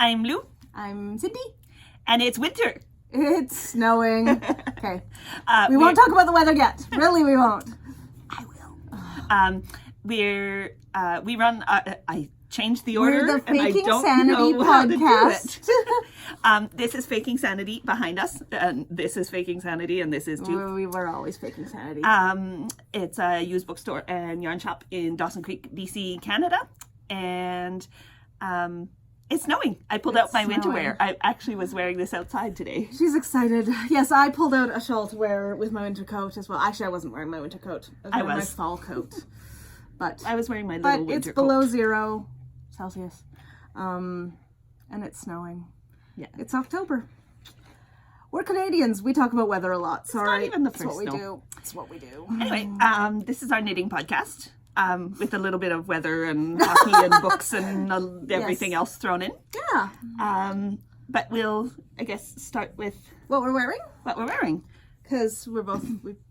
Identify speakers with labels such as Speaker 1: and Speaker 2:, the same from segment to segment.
Speaker 1: I'm Lou.
Speaker 2: I'm Cindy.
Speaker 1: And it's winter.
Speaker 2: It's snowing. Okay. We won't talk about the weather yet. Really, we won't.
Speaker 1: I will. We run, I changed the order.
Speaker 2: We're the
Speaker 1: and I
Speaker 2: Faking
Speaker 1: don't
Speaker 2: Sanity
Speaker 1: know how to do
Speaker 2: podcast.
Speaker 1: it. This is Faking Sanity behind us. And this is Faking Sanity, and this is too.
Speaker 2: We were always faking sanity.
Speaker 1: It's a used bookstore and yarn shop in Dawson Creek, BC, Canada. And it's snowing. I pulled out my winter wear. I actually was wearing this outside today.
Speaker 2: She's excited. Yes, I pulled out a shawl to wear with my winter coat as well. Actually, I wasn't wearing my winter coat. I was wearing my fall coat. But
Speaker 1: I was wearing my little winter coat.
Speaker 2: But it's below 0 Celsius. And it's snowing.
Speaker 1: Yeah.
Speaker 2: It's October. We're Canadians. We talk about weather a lot. Sorry.
Speaker 1: It's not even the
Speaker 2: It's
Speaker 1: first
Speaker 2: what we
Speaker 1: snow.
Speaker 2: do. It's what we do.
Speaker 1: Anyway, this is our knitting podcast. With a little bit of weather and hockey and books and everything else thrown in.
Speaker 2: Yeah.
Speaker 1: But we'll, I guess, start with
Speaker 2: What we're wearing?
Speaker 1: what we're wearing.
Speaker 2: Because we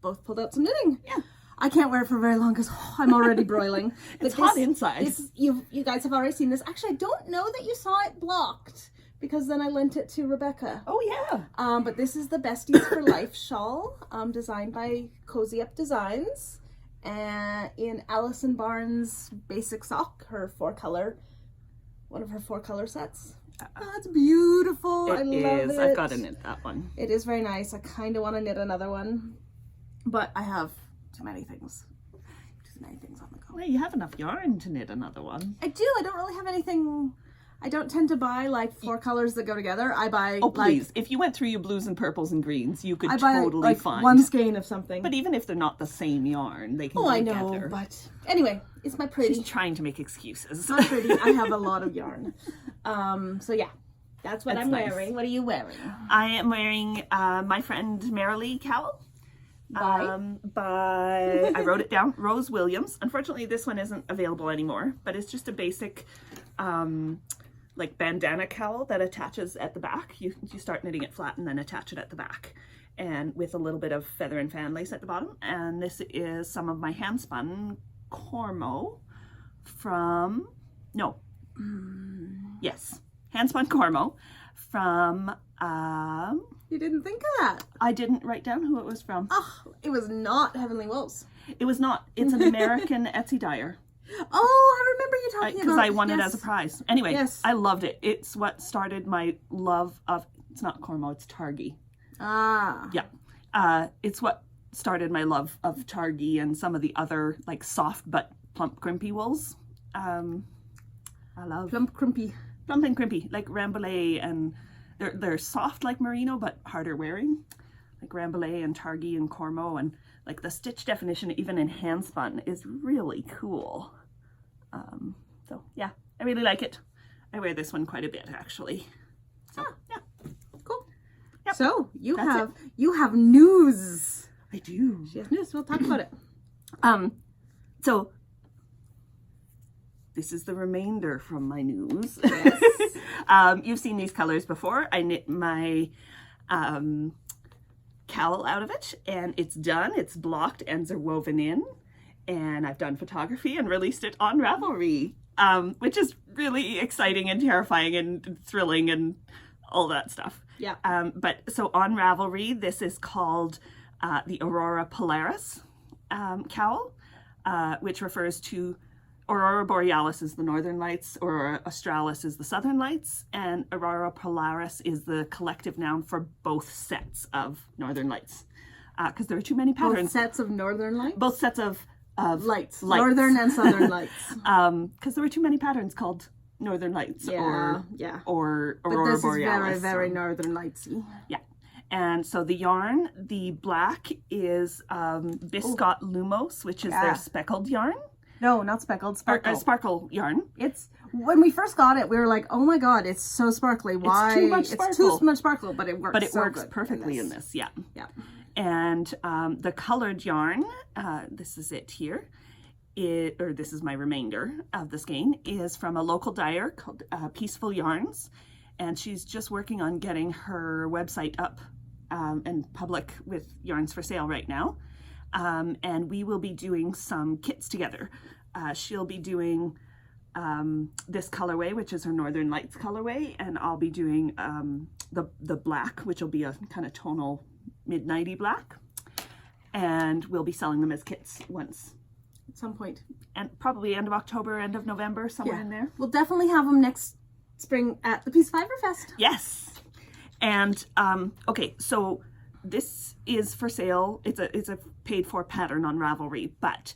Speaker 2: both pulled out some knitting.
Speaker 1: Yeah.
Speaker 2: I can't wear it for very long because I'm already broiling.
Speaker 1: It's hot inside.
Speaker 2: You guys have already seen this. Actually, I don't know that you saw it blocked because then I lent it to Rebecca.
Speaker 1: Oh, yeah.
Speaker 2: But this is the Besties for Life shawl designed by Cozy Up Designs. In Alison Barnes' basic sock, one of her 4-color sets. Oh, it's beautiful. I love it.
Speaker 1: I've got to knit that one.
Speaker 2: It is very nice. I kind of want to knit another one, but I have too many things. Too many things on the go.
Speaker 1: Well, you have enough yarn to knit another one.
Speaker 2: I do. I don't really have anything. I don't tend to buy like 4 colors that go together. I buy.
Speaker 1: Oh, please. If you went through your blues and purples and greens, you could
Speaker 2: I buy
Speaker 1: totally find
Speaker 2: one skein of something.
Speaker 1: But even if they're not the same yarn, they can go
Speaker 2: I
Speaker 1: together.
Speaker 2: know, but anyway, it's my pretty.
Speaker 1: She's trying to make excuses.
Speaker 2: My pretty. I have a lot of yarn. So yeah, that's what I'm
Speaker 1: nice.
Speaker 2: wearing. What are you wearing?
Speaker 1: I am wearing my friend Marilee cowl. By I wrote it down, Rose Williams. Unfortunately, this one isn't available anymore, but it's just a basic like bandana cowl that attaches at the back. You start knitting it flat and then attach it at the back, and with a little bit of feather and fan lace at the bottom. And this is some of my hand spun Cormo from hand spun Cormo from
Speaker 2: You didn't think of that.
Speaker 1: I didn't write down who it was from.
Speaker 2: Oh, it was not Heavenly Wolves.
Speaker 1: It was not. It's an American Etsy dyer.
Speaker 2: Oh, I remember you talking about it.
Speaker 1: Because I won it as a prize. Anyway,
Speaker 2: Yes.
Speaker 1: I loved it. It's what started my love of, it's not Cormo, it's Targhee.
Speaker 2: Ah.
Speaker 1: Yeah. It's what started my love of Targhee and some of the other like soft but plump crimpy wools. I love
Speaker 2: Plump crimpy.
Speaker 1: plump and crimpy, like Rambouillet, and they're soft like merino but harder wearing, like Rambouillet and Targhee and Cormo, and like the stitch definition even in hand spun is really cool. So yeah, I really like it. I wear this one quite a bit actually. So yeah,
Speaker 2: Cool.
Speaker 1: Yep.
Speaker 2: So you
Speaker 1: That's
Speaker 2: have news.
Speaker 1: I do.
Speaker 2: She has news. We'll talk about it.
Speaker 1: So this is the remainder from my news.
Speaker 2: Yes.
Speaker 1: You've seen these colors before. I knit my cowl out of it, and it's done. It's blocked, ends are woven in, and I've done photography and released it on Ravelry, which is really exciting and terrifying and thrilling and all that stuff.
Speaker 2: Yeah.
Speaker 1: But so on Ravelry, this is called the Aurora Polaris cowl, which refers to Aurora Borealis is the northern lights, Aurora Australis is the southern lights, and Aurora Polaris is the collective noun for both sets of northern lights. Because there are too many patterns.
Speaker 2: Both sets of northern lights?
Speaker 1: Both sets of
Speaker 2: lights. Northern and southern lights.
Speaker 1: Because there were too many patterns called northern lights or Aurora
Speaker 2: Borealis. But this
Speaker 1: Borealis.
Speaker 2: is very, very northern lightsy.
Speaker 1: Yeah. And so the yarn, the black is Biscot Lumos, which is their speckled yarn.
Speaker 2: No, not speckled. Sparkle.
Speaker 1: Sparkle yarn.
Speaker 2: It's when we first got it, we were like, "Oh my god, it's so sparkly! Why?
Speaker 1: It's too much sparkle.
Speaker 2: It's too much sparkle, but it works.
Speaker 1: But it
Speaker 2: so
Speaker 1: works
Speaker 2: good
Speaker 1: perfectly in this. Yeah.
Speaker 2: Yeah.
Speaker 1: And the colored yarn, this is it here. This is my remainder of the skein, is from a local dyer called Peaceful Yarns, and she's just working on getting her website up and public with yarns for sale right now. And we will be doing some kits together. She'll be doing this colorway, which is her Northern Lights colorway, and I'll be doing the black, which will be a kind of tonal midnighty black, and we'll be selling them as kits once
Speaker 2: at some point,
Speaker 1: and probably end of October, end of November, somewhere in there.
Speaker 2: We'll definitely have them next spring at the Peace Fiber Fest.
Speaker 1: Yes. And okay, so this is for sale. It's a paid for pattern on Ravelry, but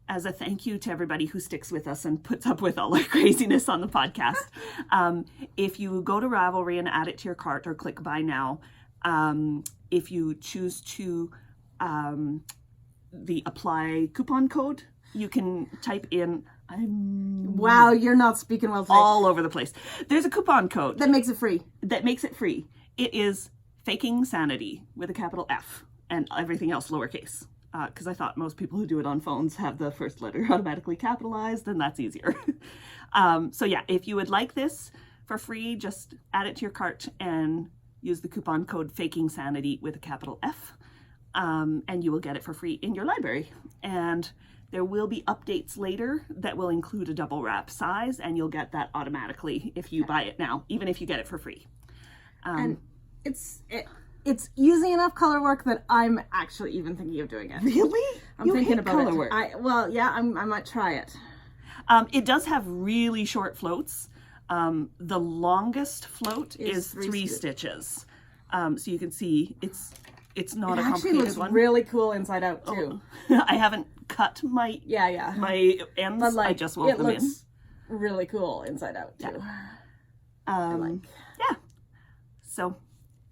Speaker 1: as a thank you to everybody who sticks with us and puts up with all our craziness on the podcast, if you go to Ravelry and add it to your cart or click buy now, if you choose to the apply coupon code, you can type in,
Speaker 2: wow, you're not speaking well today.
Speaker 1: All over the place. There's a coupon code
Speaker 2: that makes it free.
Speaker 1: It is Faking Sanity with a capital F and everything else lowercase. Because I thought most people who do it on phones have the first letter automatically capitalized, and that's easier. So yeah, if you would like this for free, just add it to your cart and use the coupon code Faking Sanity with a capital F, and you will get it for free in your library. And there will be updates later that will include a double wrap size, and you'll get that automatically if you buy it now, even if you get it for free.
Speaker 2: And it's easy enough color work that I'm actually even thinking of doing it.
Speaker 1: Really?
Speaker 2: I'm thinking about
Speaker 1: color
Speaker 2: it.
Speaker 1: work.
Speaker 2: I might try it.
Speaker 1: It does have really short floats. The longest float is three stitches. So you can see it's not a complicated one. It actually looks
Speaker 2: really cool inside out too.
Speaker 1: Oh. I haven't cut my my ends.
Speaker 2: But
Speaker 1: I just wove them in. It looks
Speaker 2: really cool inside out too.
Speaker 1: Yeah. So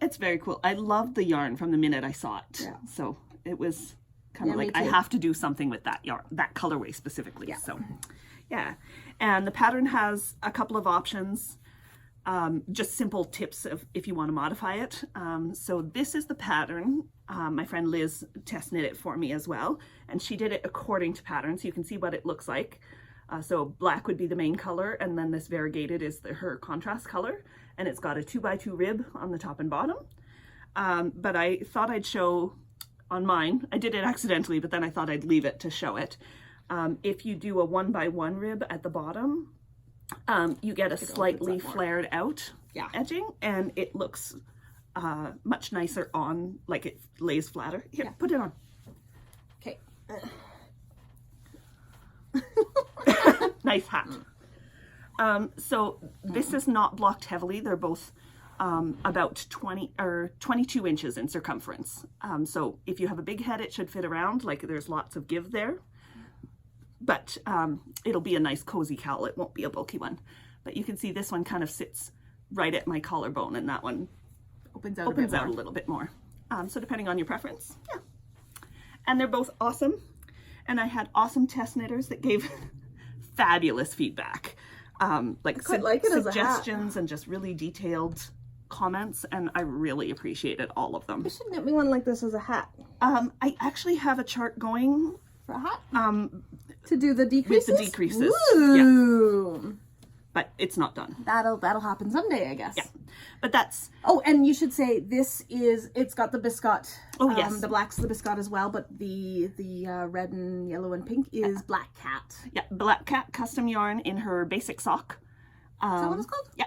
Speaker 1: it's very cool. I loved the yarn from the minute I saw it. Yeah. So it was kind of like, I have to do something with that yarn, that colorway specifically. Yeah. So yeah. And the pattern has a couple of options, just simple tips of if you want to modify it. So this is the pattern. My friend Liz test knit it for me as well. And she did it according to pattern. So you can see what it looks like. So black would be the main color, and then this variegated is her contrast color, and it's got a 2x2 rib on the top and bottom. But I thought I'd show on mine. I did it accidentally, but then I thought I'd leave it to show it. If you do a 1x1 rib at the bottom, you get a slightly flared out edging, and it looks much nicer on, like it lays flatter. Here, put it on.
Speaker 2: Okay.
Speaker 1: Nice hat. So this is not blocked heavily. They're both about 20 or 22 inches in circumference. So if you have a big head, it should fit around. Like there's lots of give there. But it'll be a nice cozy cowl. It won't be a bulky one. But you can see this one kind of sits right at my collarbone, and that one opens out a little bit more. So depending on your preference, yeah. And they're both awesome. And I had awesome test knitters that gave fabulous feedback. Like suggestions and just really detailed comments, and I really appreciated all of them.
Speaker 2: You should knit me one like this as a hat.
Speaker 1: I actually have a chart going
Speaker 2: for a hat. To do the decreases.
Speaker 1: With the decreases.
Speaker 2: Ooh.
Speaker 1: Yeah. But it's not done.
Speaker 2: That'll happen someday, I guess.
Speaker 1: Yeah. But that's...
Speaker 2: Oh, and you should say this is, it's got the biscuit.
Speaker 1: Oh, yes.
Speaker 2: The black's the biscuit as well, but the red and yellow and pink is Black Cat.
Speaker 1: Yeah, Black Cat custom yarn in her basic sock.
Speaker 2: Is that what it's called?
Speaker 1: Yeah.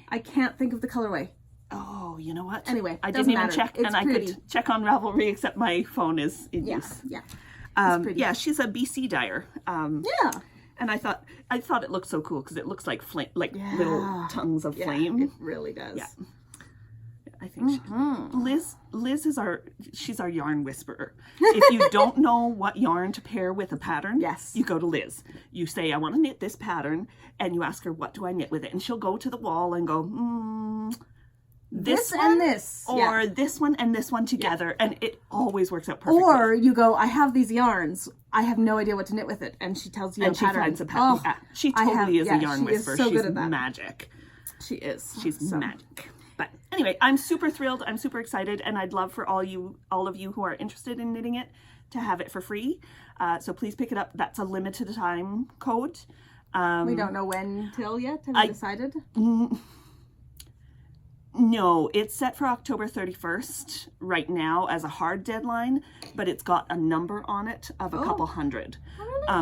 Speaker 2: I can't think of the colorway.
Speaker 1: Oh, you know what?
Speaker 2: Anyway,
Speaker 1: I didn't even check,
Speaker 2: it's
Speaker 1: and
Speaker 2: pretty.
Speaker 1: I could check on Ravelry, except my phone is in use.
Speaker 2: Yeah.
Speaker 1: Yeah, she's a BC dyer.
Speaker 2: Yeah.
Speaker 1: And I thought it looked so cool because it looks like flame, little tongues of flame.
Speaker 2: It really does.
Speaker 1: Yeah. I think Liz is she's our yarn whisperer. If you don't know what yarn to pair with a pattern, you go to Liz. You say, I want to knit this pattern, and you ask her, what do I knit with it? And she'll go to the wall and go, this one
Speaker 2: and this,
Speaker 1: or this one and this one together, and it always works out perfectly.
Speaker 2: Or you go, I have these yarns, I have no idea what to knit with it, and she tells you
Speaker 1: and
Speaker 2: a pattern.
Speaker 1: She finds a pattern.
Speaker 2: Oh,
Speaker 1: she totally is a yarn whisperer.
Speaker 2: So
Speaker 1: she's
Speaker 2: good at that.
Speaker 1: Magic.
Speaker 2: She is.
Speaker 1: She's magic. But anyway, I'm super thrilled. I'm super excited, and I'd love for all of you who are interested in knitting it to have it for free. So please pick it up. That's a limited time code.
Speaker 2: We don't know when till yet. Have you decided?
Speaker 1: No, it's set for October 31st right now as a hard deadline, but it's got a number on it of a couple hundred.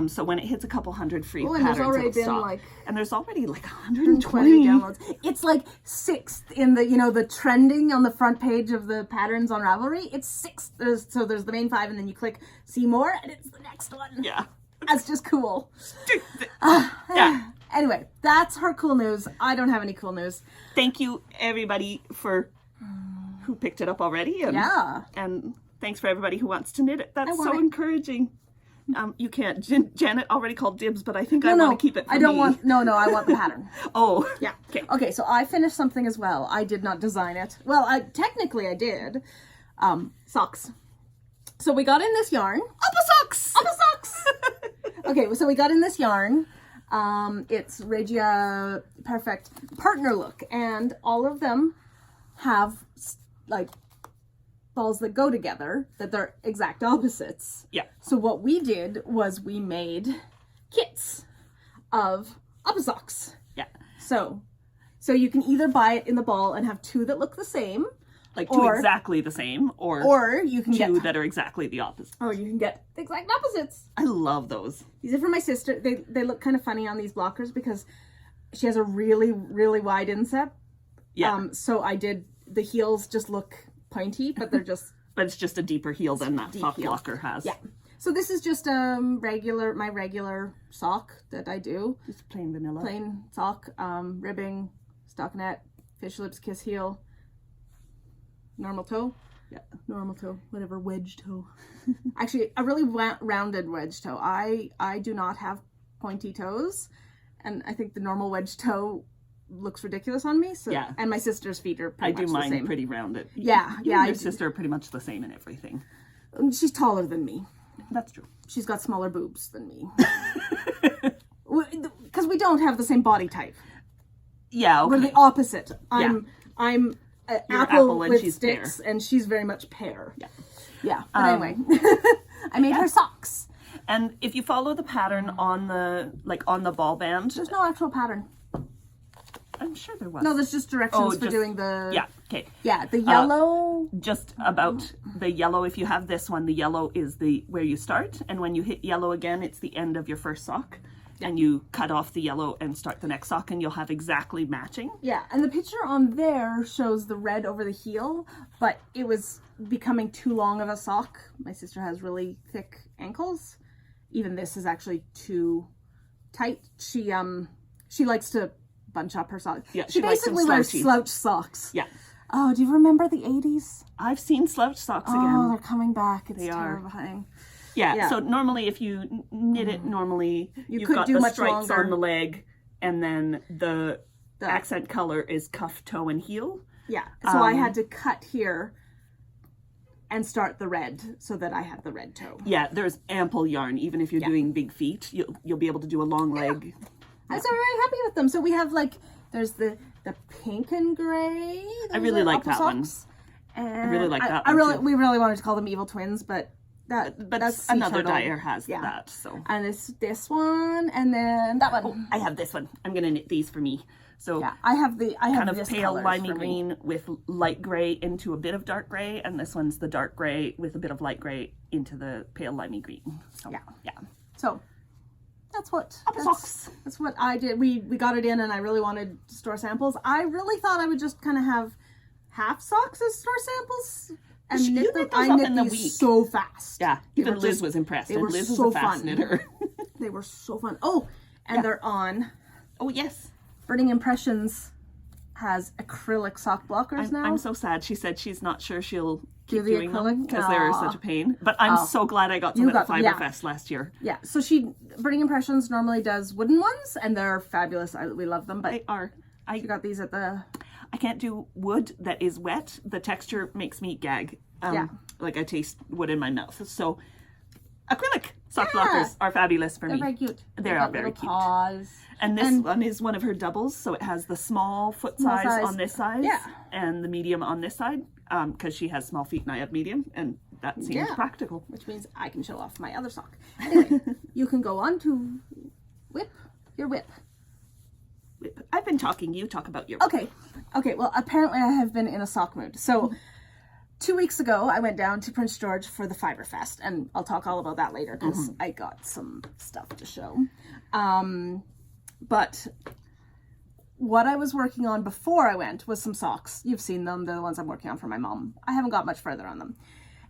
Speaker 1: So when it hits a couple hundred free patterns,
Speaker 2: there's already
Speaker 1: it'll
Speaker 2: been
Speaker 1: stop. And there's already like 120
Speaker 2: downloads. It's like 6th in the, the trending on the front page of the patterns on Ravelry. It's 6th. There's the main 5, and then you click see more, and it's the next one.
Speaker 1: Yeah.
Speaker 2: That's just cool.
Speaker 1: Yeah.
Speaker 2: Anyway, that's her cool news. I don't have any cool news.
Speaker 1: Thank you, everybody, for who picked it up already. And thanks for everybody who wants to knit it. That's so encouraging. You can't. Janet already called dibs, but I think I want to keep it for
Speaker 2: I don't
Speaker 1: me.
Speaker 2: want. No, I want the pattern.
Speaker 1: Oh.
Speaker 2: Yeah. Okay, so I finished something as well. I did not design it. Well, technically I did. Socks. So we got in this yarn.
Speaker 1: Upper socks!
Speaker 2: Okay, so we got in this yarn. It's Regia Perfect Partner Look, and all of them have like balls that go together, that they're exact opposites.
Speaker 1: Yeah.
Speaker 2: So what we did was we made kits of upper socks.
Speaker 1: Yeah.
Speaker 2: So you can either buy it in the ball and have 2 that look the same,
Speaker 1: like 2 exactly the same,
Speaker 2: or you can
Speaker 1: 2 that are exactly the opposite.
Speaker 2: Or you can get the exact opposites.
Speaker 1: I love those.
Speaker 2: These are for my sister. They look kind of funny on these blockers because she has a really, really wide instep.
Speaker 1: Yeah.
Speaker 2: So I did, the heels just look pointy, but they're just...
Speaker 1: But it's just a deeper heel than that sock
Speaker 2: heel.
Speaker 1: blocker has.
Speaker 2: Yeah. So this is just my regular sock that I do.
Speaker 1: Just plain vanilla.
Speaker 2: Plain sock, ribbing, stockinette, fish lips, kiss heel, normal toe. Yeah, normal toe, whatever, wedge toe. Actually, a really rounded wedge toe. I do not have pointy toes, and I think the normal wedge toe looks ridiculous on me. So
Speaker 1: yeah.
Speaker 2: And my sister's feet are pretty much the same.
Speaker 1: I do mine pretty rounded.
Speaker 2: Yeah,
Speaker 1: you and your sister are pretty much the same in everything.
Speaker 2: She's taller than me.
Speaker 1: That's true.
Speaker 2: She's got smaller boobs than me. Because we don't have the same body type.
Speaker 1: Yeah, okay.
Speaker 2: We're the opposite. I'm apple
Speaker 1: and
Speaker 2: with
Speaker 1: she's
Speaker 2: sticks,
Speaker 1: pear.
Speaker 2: And she's very much pear.
Speaker 1: Yeah.
Speaker 2: Yeah. But anyway, I made her socks.
Speaker 1: And if you follow the pattern on the ball band,
Speaker 2: There's no actual pattern.
Speaker 1: I'm sure there was.
Speaker 2: No, there's just directions for doing the...
Speaker 1: Yeah, okay.
Speaker 2: Yeah, the yellow...
Speaker 1: Just about the yellow, if you have this one, the yellow is where you start. And when you hit yellow again, it's the end of your first sock. Yeah. And you cut off the yellow and start the next sock, and you'll have exactly matching.
Speaker 2: Yeah, and the picture on there shows the red over the heel, but it was becoming too long of a sock. My sister has really thick ankles. Even this is actually too tight. She likes to bunch up her socks.
Speaker 1: Yeah,
Speaker 2: she basically wears slouch socks.
Speaker 1: Yeah.
Speaker 2: Oh, do you remember the 80s?
Speaker 1: I've seen slouch socks again.
Speaker 2: Oh, they're coming back. It's terrifying.
Speaker 1: Yeah, so normally if you knit it normally, you've
Speaker 2: could
Speaker 1: got
Speaker 2: do
Speaker 1: the
Speaker 2: much
Speaker 1: stripes
Speaker 2: longer
Speaker 1: on the leg, and then the accent color is cuff, toe, and heel.
Speaker 2: Yeah, so I had to cut here and start the red so that I had the red toe.
Speaker 1: Yeah, there's ample yarn. Even if you're doing big feet, you'll be able to do a long leg.
Speaker 2: I was very happy with them. So we have there's the pink and gray.
Speaker 1: I really like that one.
Speaker 2: And
Speaker 1: I really like that one too.
Speaker 2: We really wanted to call them Evil Twins, but that's
Speaker 1: another dyer has that. So
Speaker 2: and it's this one, and then that one.
Speaker 1: Oh, I have this one. I'm gonna knit these for me. So
Speaker 2: yeah, I have
Speaker 1: kind of
Speaker 2: this
Speaker 1: pale limey green with light gray into a bit of dark gray, and this one's the dark gray with a bit of light gray into the pale limey green. So yeah.
Speaker 2: So that's what I did. We got it in, and I really wanted store samples. I really thought I would just kind of have half socks as store samples. And knit them. I knit these so fast.
Speaker 1: Yeah, even Liz was impressed.
Speaker 2: They were
Speaker 1: Liz
Speaker 2: so
Speaker 1: was a fast
Speaker 2: fun.
Speaker 1: knitter.
Speaker 2: They were so fun. Oh, and they're on.
Speaker 1: Oh yes.
Speaker 2: Burning Impressions has acrylic sock blockers now.
Speaker 1: I'm so sad. She said she's not sure she'll keep
Speaker 2: the
Speaker 1: doing
Speaker 2: acrylic?
Speaker 1: them because they're such a pain. But I'm so glad I got some at Fiberfest last year.
Speaker 2: Yeah. So Burning Impressions normally does wooden ones, and they're fabulous. We love them. But
Speaker 1: they are.
Speaker 2: I got these at the.
Speaker 1: I can't do wood that is wet. The texture makes me gag. Like I taste wood in my mouth. So acrylic sock blockers are fabulous for me.
Speaker 2: They're very cute.
Speaker 1: They are very cute.
Speaker 2: Paws.
Speaker 1: And this one is one of her doubles, so it has the small foot size on this side and the medium on this side, because she has small feet and I have medium, and that seems practical.
Speaker 2: Which means I can show off my other sock. Anyway, you can go on to whip your whip.
Speaker 1: I've been talking. You talk about your whip.
Speaker 2: Okay. Okay, well, apparently I have been in a sock mood. So 2 weeks ago, I went down to Prince George for the Fiber Fest, and I'll talk all about that later because I got some stuff to show. But what I was working on before I went was some socks. You've seen them. They're the ones I'm working on for my mom. I haven't got much further on them.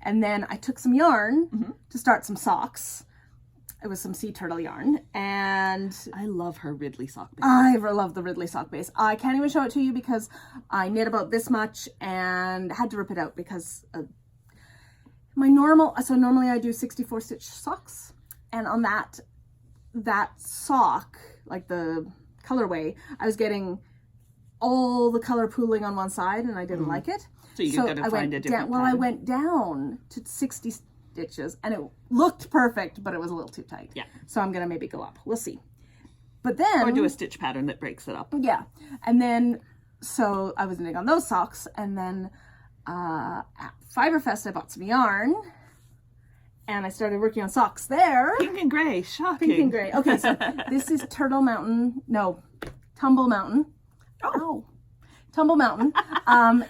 Speaker 2: And then I took some yarn to start some socks. It was some sea turtle yarn, and
Speaker 1: I love her Ridley sock base.
Speaker 2: I love the Ridley sock base. I can't even show it to you because I knit about this much and had to rip it out because normally I do 64 stitch socks, and on that sock, like the colorway, I was getting all the color pooling on one side and I didn't like it.
Speaker 1: So you got to find a different pattern.
Speaker 2: I went down to 60 stitches and it looked perfect, but it was a little too tight.
Speaker 1: Yeah.
Speaker 2: So I'm going to maybe go up. We'll see. But then...
Speaker 1: Or do a stitch pattern that breaks it up.
Speaker 2: Yeah. And then, so I was knitting on those socks, and then at Fiberfest I bought some yarn and I started working on socks there.
Speaker 1: Pink and gray. Shocking.
Speaker 2: Pink and gray. Okay, so this is Tumble Mountain. Oh. Tumble Mountain.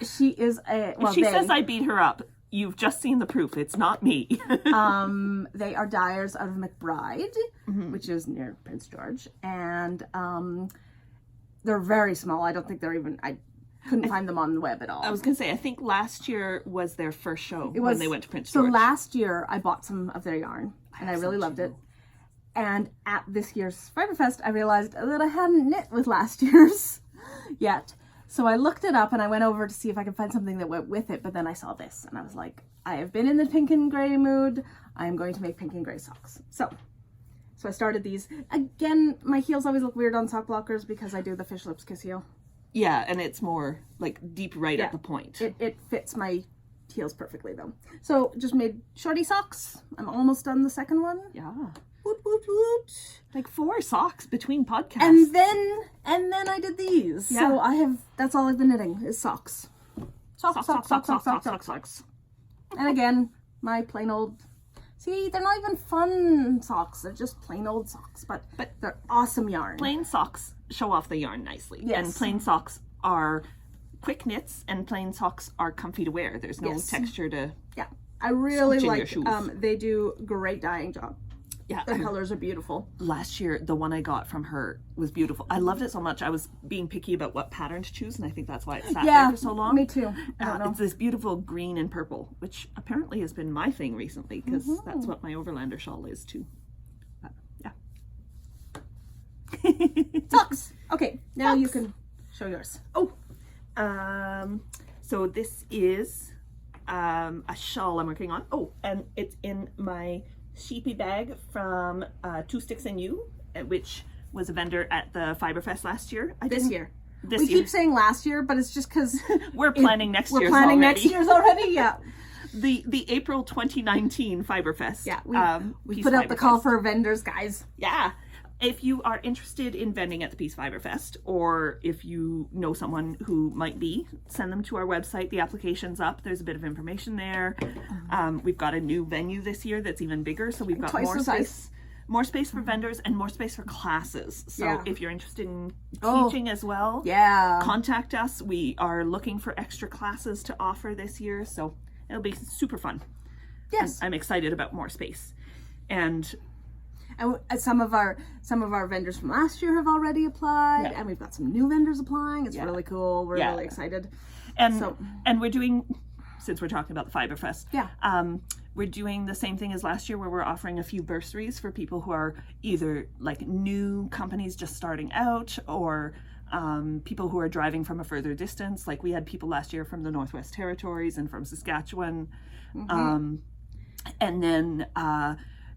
Speaker 2: She is a... Well,
Speaker 1: she says I beat her up. You've just seen the proof. It's not me.
Speaker 2: They are dyers out of McBride, which is near Prince George. And they're very small. I don't think they're even... I couldn't find them on the web at all.
Speaker 1: I was going to say, I think last year was their first show when they went to Prince
Speaker 2: So
Speaker 1: George.
Speaker 2: last year, I bought some of their yarn, and I really loved it. And at this year's Fiberfest, I realized that I hadn't knit with last year's yet. So I looked it up and I went over to see if I could find something that went with it, but then I saw this and I was like, I have been in the pink and gray mood. I am going to make pink and gray socks. So I started these. Again, my heels always look weird on sock blockers because I do the fish lips kiss heel.
Speaker 1: Yeah, and it's more like deep at the point.
Speaker 2: It fits my heels perfectly though. So just made shorty socks. I'm almost done the second one.
Speaker 1: Yeah.
Speaker 2: Woot, woot, woot.
Speaker 1: Like 4 socks between podcasts.
Speaker 2: And then I did these.
Speaker 1: Yeah.
Speaker 2: So that's all I've been knitting is socks. Socks. And again, my plain old, see, they're not even fun socks. They're just plain old socks, but they're awesome yarn.
Speaker 1: Plain socks show off the yarn nicely.
Speaker 2: Yes.
Speaker 1: And plain socks are quick knits and plain socks are comfy to wear. There's no texture to...
Speaker 2: Yeah. I really
Speaker 1: Stitch in
Speaker 2: like,
Speaker 1: your shoes.
Speaker 2: they do great dyeing job.
Speaker 1: Yeah.
Speaker 2: The colors are beautiful.
Speaker 1: Last year, the one I got from her was beautiful. I loved it so much. I was being picky about what pattern to choose, and I think that's why it sat there for so long.
Speaker 2: Me too. I don't know.
Speaker 1: It's this beautiful green and purple, which apparently has been my thing recently, because that's what my Overlander shawl is too.
Speaker 2: Socks. Okay, now you can show yours.
Speaker 1: So this is a shawl I'm working on. Oh, and it's in my sheepy bag from Two Sticks and You, which was a vendor at the Fiberfest last year.
Speaker 2: This year.
Speaker 1: We
Speaker 2: We keep saying last year, but it's just because
Speaker 1: we're planning next year's
Speaker 2: We're planning
Speaker 1: already.
Speaker 2: next year's already, yeah.
Speaker 1: The April 2019 Fiberfest.
Speaker 2: Yeah, we
Speaker 1: Peace
Speaker 2: put out the call
Speaker 1: Fiberfest.
Speaker 2: for vendors, guys.
Speaker 1: Yeah. If you are interested in vending at the Peace Fiberfest, or if you know someone who might be, send them to our website. The application's up. There's a bit of information there. We've got a new venue this year that's even bigger, so we've got
Speaker 2: Twice
Speaker 1: more
Speaker 2: the
Speaker 1: space.
Speaker 2: size.
Speaker 1: More space for vendors and more space for classes. So
Speaker 2: Yeah.
Speaker 1: if you're interested in teaching as well,
Speaker 2: Yeah.
Speaker 1: contact us. We are looking for extra classes to offer this year, so it'll be super fun.
Speaker 2: Yes.
Speaker 1: I'm excited about more space. And
Speaker 2: some of our vendors from last year have already applied, and we've got some new vendors applying. It's really cool. We're really excited.
Speaker 1: And we're doing, since we're talking about the Fiberfest,
Speaker 2: Yeah.
Speaker 1: we're doing the same thing as last year, where we're offering a few bursaries for people who are either like new companies just starting out, or people who are driving from a further distance. Like we had people last year from the Northwest Territories and from Saskatchewan. And then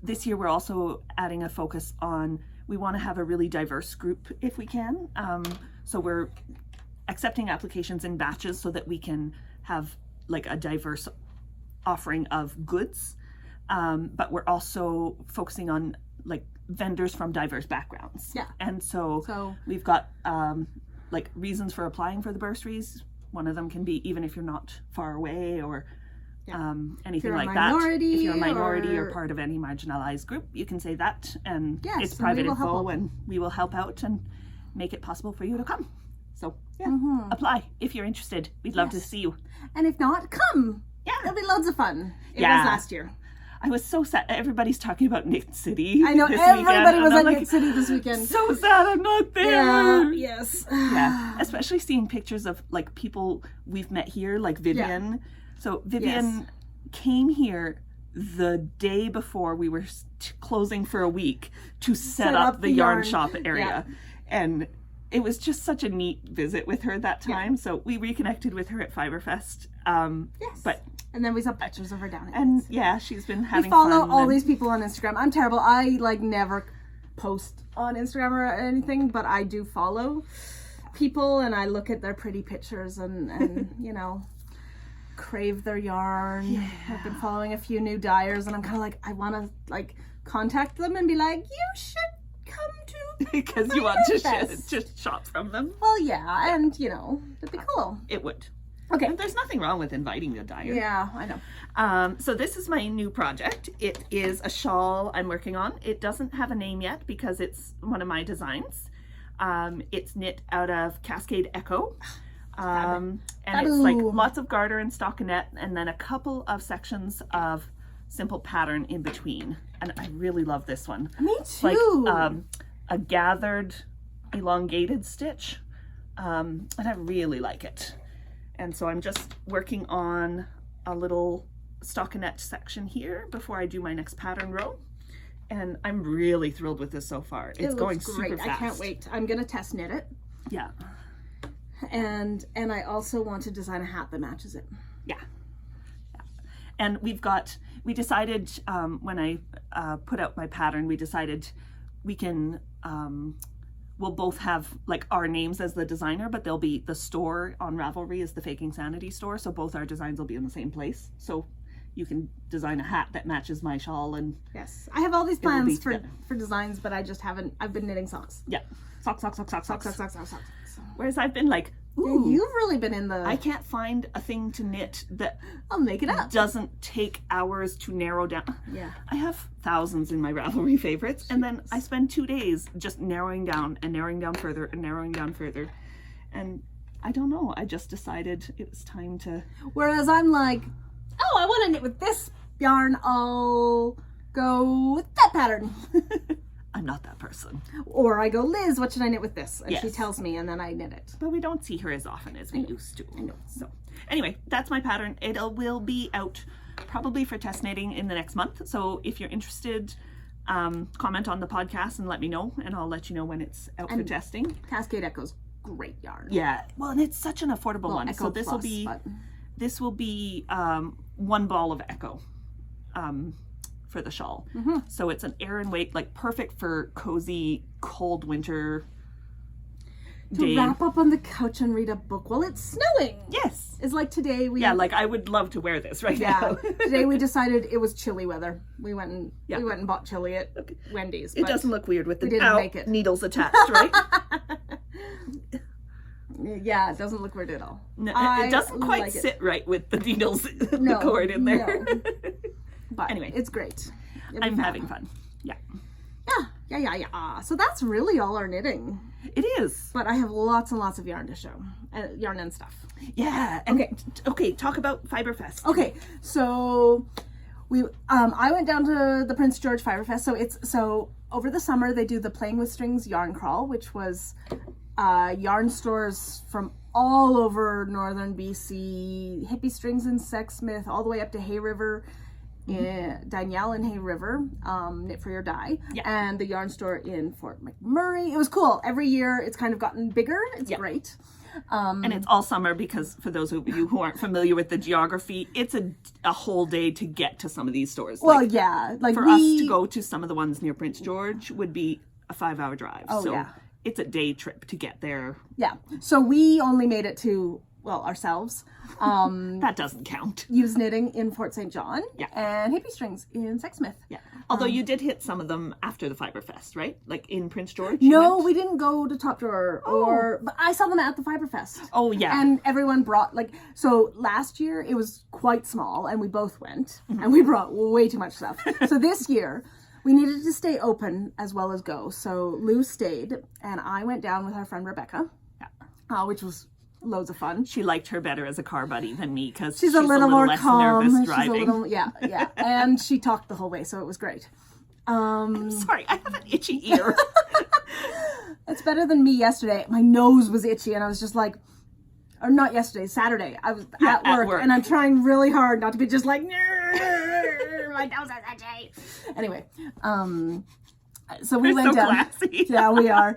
Speaker 1: this year we're also adding a focus on, we want to have a really diverse group if we can. So we're accepting applications in batches so that we can have like a diverse offering of goods. But we're also focusing on like vendors from diverse backgrounds.
Speaker 2: Yeah.
Speaker 1: And so we've got like reasons for applying for the bursaries. One of them can be even if you're not far away, or anything like that. If you're a minority or part of any marginalized group, you can say that, and
Speaker 2: Yes,
Speaker 1: it's
Speaker 2: and
Speaker 1: private
Speaker 2: we will help
Speaker 1: info,
Speaker 2: out.
Speaker 1: and we will help out and make it possible for you to come. So yeah, apply if you're interested. We'd love to see you.
Speaker 2: And if not, come.
Speaker 1: Yeah.
Speaker 2: It'll be loads of fun. It
Speaker 1: Yeah.
Speaker 2: was last year.
Speaker 1: I was so sad. Everybody's talking about Knit City.
Speaker 2: I know
Speaker 1: this
Speaker 2: everybody
Speaker 1: weekend,
Speaker 2: was
Speaker 1: and
Speaker 2: at
Speaker 1: I'm
Speaker 2: Knit City this weekend.
Speaker 1: So sad I'm not there.
Speaker 2: Yeah, yes.
Speaker 1: Yeah, especially seeing pictures of like people we've met here, like Vivian. So Vivian came here the day before we were closing for a week to set up the yarn shop area. And it was just such a neat visit with her that time. Yeah. So we reconnected with her at Fiberfest.
Speaker 2: Yes.
Speaker 1: But
Speaker 2: and then we saw pictures of her down at
Speaker 1: and yeah, she's been having fun.
Speaker 2: We follow all these people on Instagram. I'm terrible. I like never post on Instagram or anything, but I do follow people and I look at their pretty pictures and you know, crave their yarn. Yeah. I've been following a few new dyers and I'm kind of like, I want to like contact them and be like, you should come to
Speaker 1: because you want to just shop from them.
Speaker 2: Well, yeah, and you know, it'd be cool.
Speaker 1: It would.
Speaker 2: Okay.
Speaker 1: And there's nothing wrong with inviting the dyer.
Speaker 2: Yeah, I know.
Speaker 1: So this is my new project. It is a shawl I'm working on. It doesn't have a name yet because it's one of my designs. It's knit out of Cascade Echo. And it's like lots of garter and stockinette and then a couple of sections of simple pattern in between. And I really love this one.
Speaker 2: Me too.
Speaker 1: It's like a gathered elongated stitch. And I really like it. And so I'm just working on a little stockinette section here before I do my next pattern row. And I'm really thrilled with this so far. It's going super fast.
Speaker 2: I can't wait. I'm going to test knit it.
Speaker 1: Yeah.
Speaker 2: And I also want to design a hat that matches it.
Speaker 1: Yeah. And we decided when I put out my pattern, we decided we can, we'll both have like our names as the designer, but they'll be the store on Ravelry is the Faking Sanity store. So both our designs will be in the same place. So you can design a hat that matches my shawl. And
Speaker 2: yes, I have all these plans for designs, but I just haven't, I've been knitting socks.
Speaker 1: Yeah. Socks.
Speaker 2: Socks.
Speaker 1: Whereas I've been like,
Speaker 2: ooh, yeah, you've really been in the...
Speaker 1: I can't find a thing to knit that
Speaker 2: I'll make it up.
Speaker 1: Doesn't take hours to narrow down.
Speaker 2: Yeah.
Speaker 1: I have thousands in my Ravelry favorites, and then I spend 2 days just narrowing down and narrowing down further and narrowing down further. And I don't know, I just decided it was time to...
Speaker 2: Whereas I'm like, oh, I want to knit with this yarn, I'll go with that pattern.
Speaker 1: I'm not that person.
Speaker 2: Or I go, Liz, what should I knit with this? And she tells me and then I knit it.
Speaker 1: But we don't see her as often as we used to. I know. So anyway, that's my pattern. It will be out probably for test knitting in the next month. So if you're interested, comment on the podcast and let me know and I'll let you know when it's out for testing.
Speaker 2: Cascade Echo's great yarn.
Speaker 1: Yeah. Well, and it's such an affordable one.
Speaker 2: Echo
Speaker 1: so this will be one ball of Echo. For the shawl. So it's an Aran weight, like perfect for cozy cold winter day.
Speaker 2: To wrap up on the couch and read a book while it's snowing.
Speaker 1: Yes.
Speaker 2: It's like today we...
Speaker 1: Yeah, like I would love to wear this right now.
Speaker 2: Today we decided it was chilly weather. We went and bought chili at Wendy's.
Speaker 1: It doesn't look weird with the
Speaker 2: make it.
Speaker 1: Needles attached, right?
Speaker 2: Yeah, it doesn't look weird at all.
Speaker 1: No, it doesn't quite sit right with the needles, the cord in there.
Speaker 2: No. But
Speaker 1: anyway,
Speaker 2: it's great.
Speaker 1: I'm having fun. Yeah.
Speaker 2: So that's really all our knitting.
Speaker 1: It is.
Speaker 2: But I have lots and lots of yarn to show. Yarn and stuff.
Speaker 1: Yeah. And okay, talk about Fiberfest.
Speaker 2: Okay, so we I went down to the Prince George Fiberfest. So over the summer they do the Playing with Strings yarn crawl, which was yarn stores from all over northern BC, Hippie Strings in Sexsmith, all the way up to Hay River. Danielle in Hay River, Knit for Your Dye, and the yarn store in Fort McMurray. It was cool. Every year it's kind of gotten bigger. It's great.
Speaker 1: And it's all summer because for those of you who aren't familiar with the geography, it's a whole day to get to some of these stores.
Speaker 2: Well, like
Speaker 1: for us to go to some of the ones near Prince George would be a 5-hour drive.
Speaker 2: Oh,
Speaker 1: so
Speaker 2: yeah.
Speaker 1: It's a day trip to get there.
Speaker 2: Yeah. So we only made it to, ourselves.
Speaker 1: That doesn't count.
Speaker 2: Use Knitting in Fort St. John.
Speaker 1: Yeah.
Speaker 2: And Hippie Strings in Sexsmith.
Speaker 1: Yeah. Although you did hit some of them after the Fiberfest, right? Like in Prince George?
Speaker 2: No, we didn't go to Top Drawer but I saw them at the Fiberfest.
Speaker 1: Oh, yeah.
Speaker 2: And everyone brought, so last year it was quite small and we both went and we brought way too much stuff. So this year we needed to stay open as well as go. So Lou stayed and I went down with our friend Rebecca. which was loads of fun.
Speaker 1: She liked her better as a car buddy than me because
Speaker 2: She's a little more
Speaker 1: less
Speaker 2: calm.
Speaker 1: nervous
Speaker 2: She's
Speaker 1: driving.
Speaker 2: a little, yeah. And she talked the whole way, so it was great.
Speaker 1: Sorry, I have an itchy ear.
Speaker 2: It's better than me yesterday. My nose was itchy, and I was just like, or not yesterday, Saturday. I was at work, and I'm trying really hard not to be just like, my nose is itchy. Anyway, so we went down.
Speaker 1: Classy.
Speaker 2: Yeah, we are.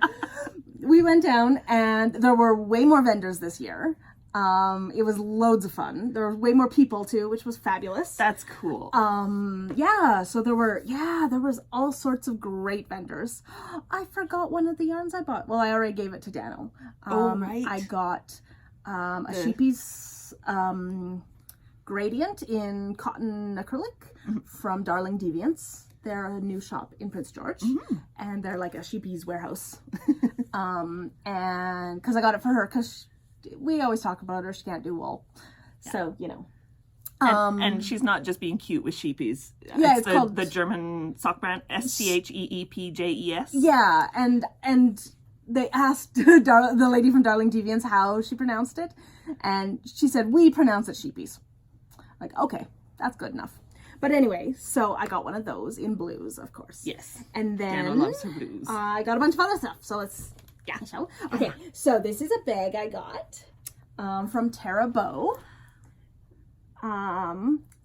Speaker 2: We went down, and there were way more vendors this year. It was loads of fun. There were way more people too, which was fabulous.
Speaker 1: That's cool.
Speaker 2: Yeah, so there was all sorts of great vendors. I forgot one of the yarns I bought. Well, I already gave it to Dano.
Speaker 1: Right.
Speaker 2: I got a Sheepy's gradient in cotton acrylic from Darling Deviants. They're a new shop in Prince George, and they're like a Sheepy's warehouse. And because I got it for her, because we always talk about her, she can't do wool, so you know.
Speaker 1: And she's not just being cute with sheepies.
Speaker 2: Yeah,
Speaker 1: it's
Speaker 2: called
Speaker 1: the German sock brand SCHEEPJES.
Speaker 2: Yeah, and they asked the lady from Darling Deviants how she pronounced it, and she said, we pronounce it sheepies. Like, okay, that's good enough. But anyway, so I got one of those in blues, of course.
Speaker 1: Yes.
Speaker 2: And then
Speaker 1: Anna loves her blues.
Speaker 2: I got a bunch of other stuff, so let's show. Okay, so this is a bag I got from Tara Bow.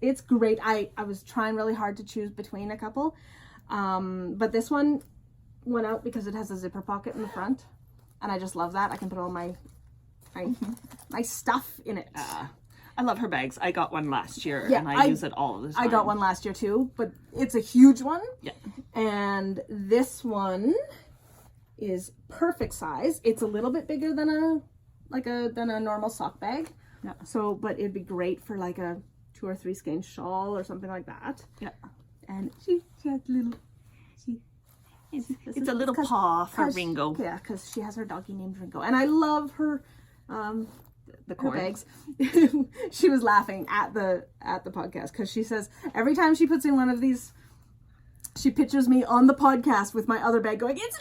Speaker 2: It's great. I was trying really hard to choose between a couple, but this one went out because it has a zipper pocket in the front, and I just love that. I can put all my stuff in it.
Speaker 1: I love her bags. I got one last year,
Speaker 2: Yeah,
Speaker 1: and I use it all the time.
Speaker 2: I got one last year too, but it's a huge one.
Speaker 1: Yeah.
Speaker 2: And this one is perfect size. It's a little bit bigger than a normal sock bag.
Speaker 1: Yeah.
Speaker 2: So, but it'd be great for like a 2 or 3 skein shawl or something like that.
Speaker 1: Yeah.
Speaker 2: And she has little.
Speaker 1: It's a little paw for Ringo.
Speaker 2: Yeah, because she has her doggy named Ringo, and I love her.
Speaker 1: The
Speaker 2: her
Speaker 1: cord.
Speaker 2: bags. She was laughing at the podcast because she says every time she puts in one of these, she pictures me on the podcast with my other bag going, it's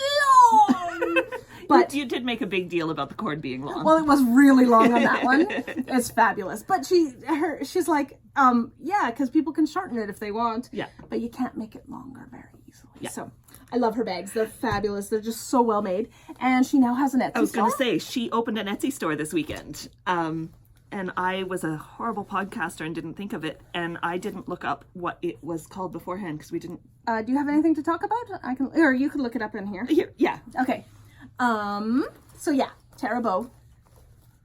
Speaker 2: long. But
Speaker 1: you did make a big deal about the cord being long.
Speaker 2: well, it was really long on that one. It's fabulous. But she's like, yeah, because people can shorten it if they want.
Speaker 1: Yeah.
Speaker 2: But you can't make it longer very easily.
Speaker 1: Yeah.
Speaker 2: So I love her bags. They're fabulous. They're just so well made. And she now has an Etsy store.
Speaker 1: I was going to say, she opened an Etsy store this weekend. And I was a horrible podcaster and didn't think of it. And I didn't look up what it was called beforehand because we didn't.
Speaker 2: Do you have anything to talk about? Or you could look it up in here.
Speaker 1: Yeah.
Speaker 2: Okay. So yeah, Tara Bow.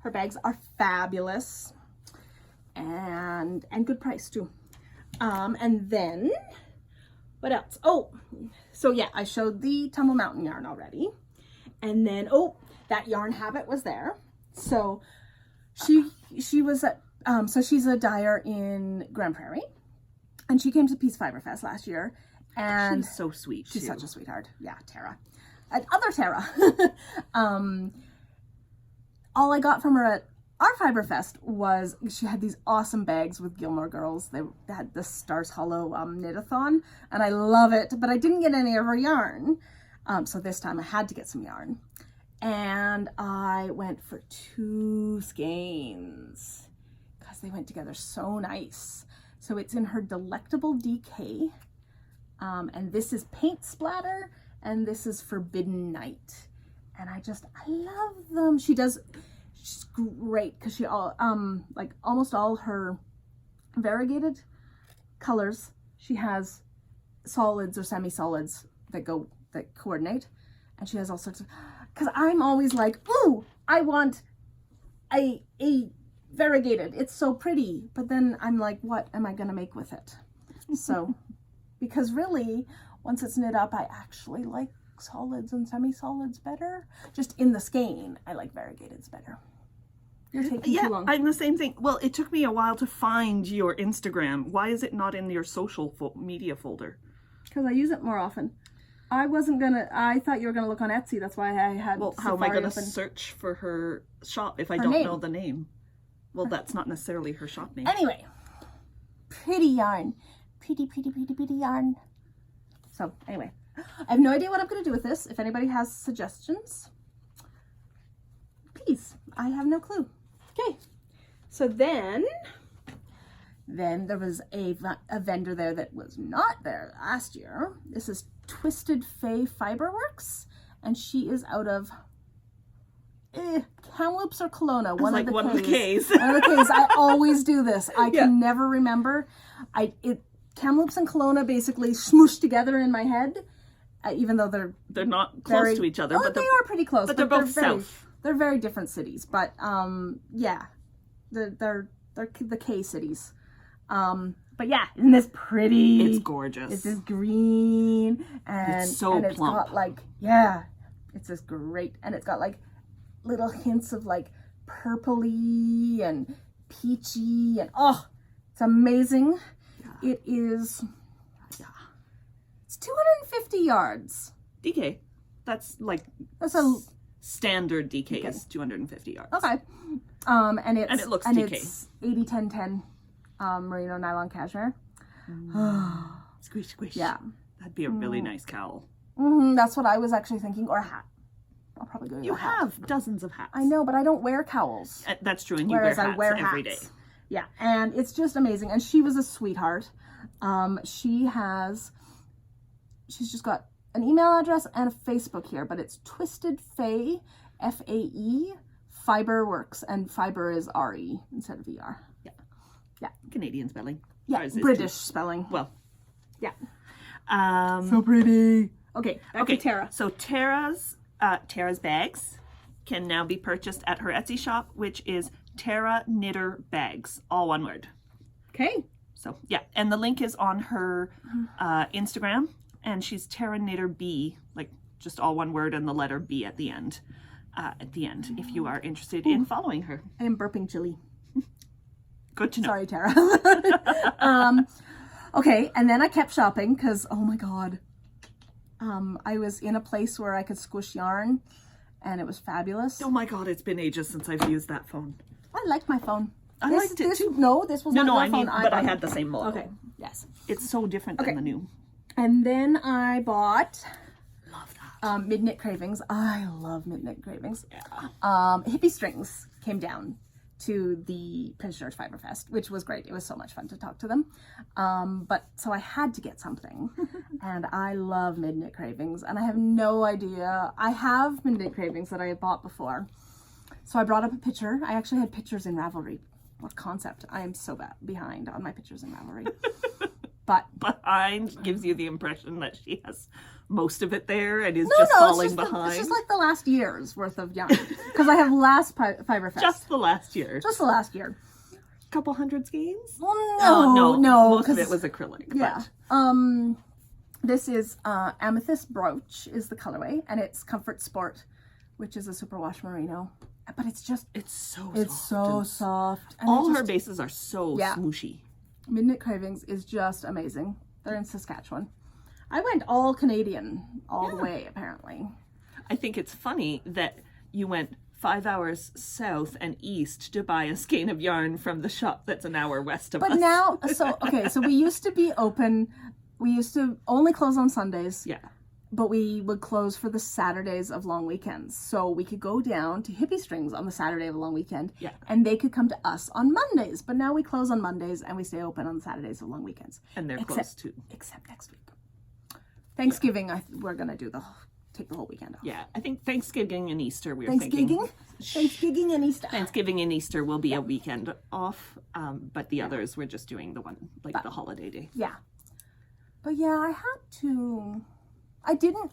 Speaker 2: Her bags are fabulous. And good price too. And then what else? Oh, so yeah, I showed the Tumble Mountain yarn already. And then that Yarn Habit was there. So she was at so she's a dyer in Grand Prairie. And she came to Peace Fiber Fest last year. And
Speaker 1: she's so sweet.
Speaker 2: She's such a sweetheart. Yeah, Tara. And other Tara. All I got from her at our Fiber Fest was she had these awesome bags with Gilmore Girls. They had the Stars Hollow knit-a-thon, and I love it, but I didn't get any of her yarn. So this time I had to get some yarn. And I went for 2 skeins because they went together so nice. So it's in her Delectable DK. And this is Paint Splatter, and this is Forbidden Night. And I love them. She's great because she like almost all her variegated colors, she has solids or semi-solids that coordinate. And she has all sorts of, because I'm always like, ooh, I want a variegated. It's so pretty. But then I'm like, what am I going to make with it? So, because really, once it's knit up, I actually like solids and semi-solids better. Just in the skein, I like variegateds better. You're taking too long.
Speaker 1: I'm the same thing. Well, it took me a while to find your Instagram. Why is it not in your social media folder?
Speaker 2: Because I use it more often. I thought you were gonna look on Etsy. That's why I had.
Speaker 1: Well, how am I gonna search for her shop if I don't know the name? Well, that's not necessarily her shop name.
Speaker 2: Anyway, pretty yarn, pretty yarn. So anyway, I have no idea what I'm gonna do with this. If anybody has suggestions, geez, I have no clue. Okay, so then there was a vendor there that was not there last year. This is Twisted Fae Fiberworks, and she is out of Kamloops or Kelowna. One of the K's. One of the K's. I always do this. I can never remember. Kamloops and Kelowna basically smooshed together in my head, even though
Speaker 1: they're not close to each other.
Speaker 2: Oh, but they are pretty close.
Speaker 1: But they're both south.
Speaker 2: They're very different cities, but yeah, they're the K cities. But yeah, isn't this pretty?
Speaker 1: It's gorgeous.
Speaker 2: It's this green and
Speaker 1: it's so
Speaker 2: it's
Speaker 1: plump.
Speaker 2: got like it's just great, and it's got like little hints of like purpley and peachy, and it's amazing. Yeah. It's 250 yards.
Speaker 1: DK. That's
Speaker 2: a
Speaker 1: standard DK is 250 yards.
Speaker 2: Okay. And
Speaker 1: it looks DK.
Speaker 2: It's 80-10-10 merino nylon cashmere.
Speaker 1: Squish, squish.
Speaker 2: Yeah.
Speaker 1: That'd be a really nice cowl.
Speaker 2: That's what I was actually thinking, or a hat. I'll probably go with
Speaker 1: You have dozens of hats.
Speaker 2: I know, but I don't wear cowls.
Speaker 1: That's true, and you wear hats every day.
Speaker 2: Yeah, and it's just amazing. And she was a sweetheart. She's just got an email address and a Facebook here, but it's Twisted Fae, F-A-E, Fiberworks, and fiber is R-E instead of E-R. Yeah.
Speaker 1: Canadian spelling.
Speaker 2: Yeah, British spelling.
Speaker 1: Well.
Speaker 2: Yeah.
Speaker 1: So pretty.
Speaker 2: Okay, back to Tara.
Speaker 1: So Tara's bags can now be purchased at her Etsy shop, which is Tara Knitter Bags, all one word.
Speaker 2: Okay.
Speaker 1: So yeah, and the link is on her Instagram, and she's Tara Knitter B, like just all one word and the letter B at the end. If you are interested in following her.
Speaker 2: I am burping chili.
Speaker 1: Good to know.
Speaker 2: Sorry, Tara. Okay, and then I kept shopping because, oh my God, I was in a place where I could squish yarn, and it was fabulous.
Speaker 1: Oh my God, it's been ages since I've used that phone.
Speaker 2: I liked my phone.
Speaker 1: I liked it too.
Speaker 2: No, this was not the phone
Speaker 1: but I had the same model.
Speaker 2: Okay, yes.
Speaker 1: It's so different than the new.
Speaker 2: And then I bought...
Speaker 1: Love that.
Speaker 2: Midnight Cravings. I love Midnight Cravings.
Speaker 1: Yeah.
Speaker 2: Hippie Strings came down to the Prince George Fiber Fest, which was great. It was so much fun to talk to them. But so I had to get something, and I love Midnight Cravings, and I have no idea. I have Midnight Cravings that I had bought before. So I brought up a picture. I actually had pictures in Ravelry. What concept? I am so behind on my pictures in Ravelry. But
Speaker 1: behind gives you the impression that she has most of it there and is just falling behind.
Speaker 2: It's just like the last year's worth of yarn. Because I have last Fiber Fest.
Speaker 1: Just the last year.
Speaker 2: Just the last year.
Speaker 1: Couple hundred skeins?
Speaker 2: Well, no.
Speaker 1: Most of it was acrylic.
Speaker 2: Yeah. But. This is Amethyst Brooch is the colorway, and it's Comfort Sport, which is a superwash merino. But it's so soft. And
Speaker 1: all her bases are so smooshy.
Speaker 2: Midnight Cravings is just amazing. They're in Saskatchewan. I went all Canadian all the way, apparently.
Speaker 1: I think it's funny that you went 5 hours south and east to buy a skein of yarn from the shop that's an hour west of us.
Speaker 2: But now, so we used to be open. We used to only close on Sundays.
Speaker 1: Yeah.
Speaker 2: But we would close for the Saturdays of long weekends. So we could go down to Hippie Strings on the Saturday of a long weekend.
Speaker 1: Yeah.
Speaker 2: And they could come to us on Mondays. But now we close on Mondays and we stay open on the Saturdays of long weekends.
Speaker 1: And they're closed too.
Speaker 2: Except next week. Thanksgiving, we're going to take the whole weekend off.
Speaker 1: Yeah. I think Thanksgiving and Easter thinking.
Speaker 2: Thanksgiving and Easter.
Speaker 1: Thanksgiving and Easter will be a weekend off. But the others, we're just doing the one, the holiday day.
Speaker 2: Yeah. But yeah,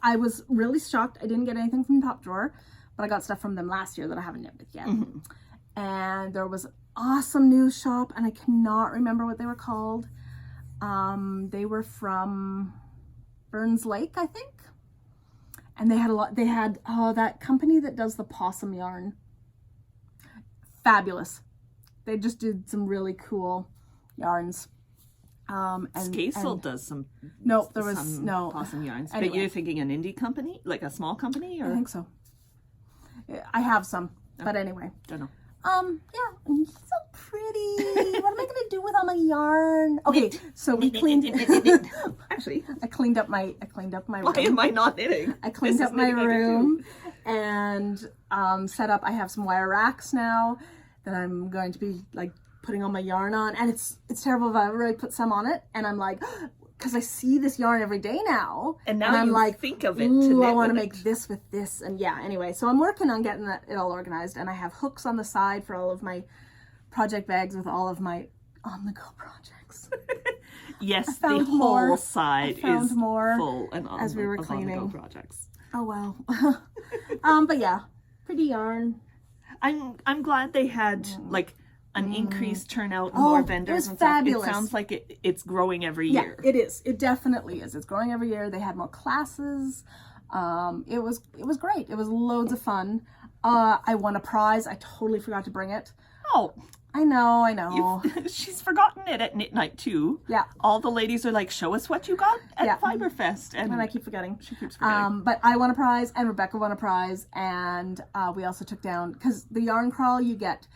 Speaker 2: I was really shocked. I didn't get anything from Top Drawer, but I got stuff from them last year that I haven't knitted yet. Mm-hmm. And there was an awesome new shop, and I cannot remember what they were called. They were from Burns Lake, I think. And they had that company that does the possum yarn. Fabulous. They just did some really cool yarns.
Speaker 1: Skasel does some.
Speaker 2: No, there was no
Speaker 1: possum yarns.
Speaker 2: Anyway.
Speaker 1: But you're thinking an indie company, like a small company, or
Speaker 2: I think so. I have some, but anyway.
Speaker 1: Don't know.
Speaker 2: Yeah, so pretty. What am I gonna do with all my yarn? Okay, so we cleaned.
Speaker 1: Actually,
Speaker 2: I cleaned up my room.
Speaker 1: Why am I not knitting?
Speaker 2: I cleaned up my room, and set up. I have some wire racks now that I'm going to be like putting all my yarn on, and it's terrible if I already put some on it, and I'm like, because I see this yarn every day now,
Speaker 1: and now
Speaker 2: I'm
Speaker 1: you
Speaker 2: like,
Speaker 1: think of it.
Speaker 2: Ooh, I want to
Speaker 1: with
Speaker 2: make
Speaker 1: it.
Speaker 2: this with this, and yeah. Anyway, so I'm working on getting it all organized, and I have hooks on the side for all of my project bags with all of my on-the-go projects.
Speaker 1: Yes,
Speaker 2: I
Speaker 1: the
Speaker 2: found more.
Speaker 1: whole side
Speaker 2: I found
Speaker 1: is
Speaker 2: more
Speaker 1: full and on,
Speaker 2: as we were
Speaker 1: of
Speaker 2: cleaning.
Speaker 1: on-the-go projects.
Speaker 2: Oh wow. But yeah, pretty yarn.
Speaker 1: I'm glad they had like an increased turnout and
Speaker 2: Oh,
Speaker 1: more
Speaker 2: it
Speaker 1: vendors
Speaker 2: was
Speaker 1: and stuff.
Speaker 2: fabulous.
Speaker 1: It sounds like it's growing every
Speaker 2: Yeah,
Speaker 1: year.
Speaker 2: it is. It definitely is. It's growing every year. They had more classes. It was great. It was loads of fun. I won a prize. I totally forgot to bring it.
Speaker 1: Oh,
Speaker 2: I know.
Speaker 1: she's forgotten it at Knit Night too.
Speaker 2: Yeah.
Speaker 1: All the ladies are like, show us what you got at
Speaker 2: Yeah.
Speaker 1: Fiberfest.
Speaker 2: And I keep forgetting.
Speaker 1: She keeps forgetting.
Speaker 2: But I won a prize and Rebecca won a prize, and we also took down, because the yarn crawl, you get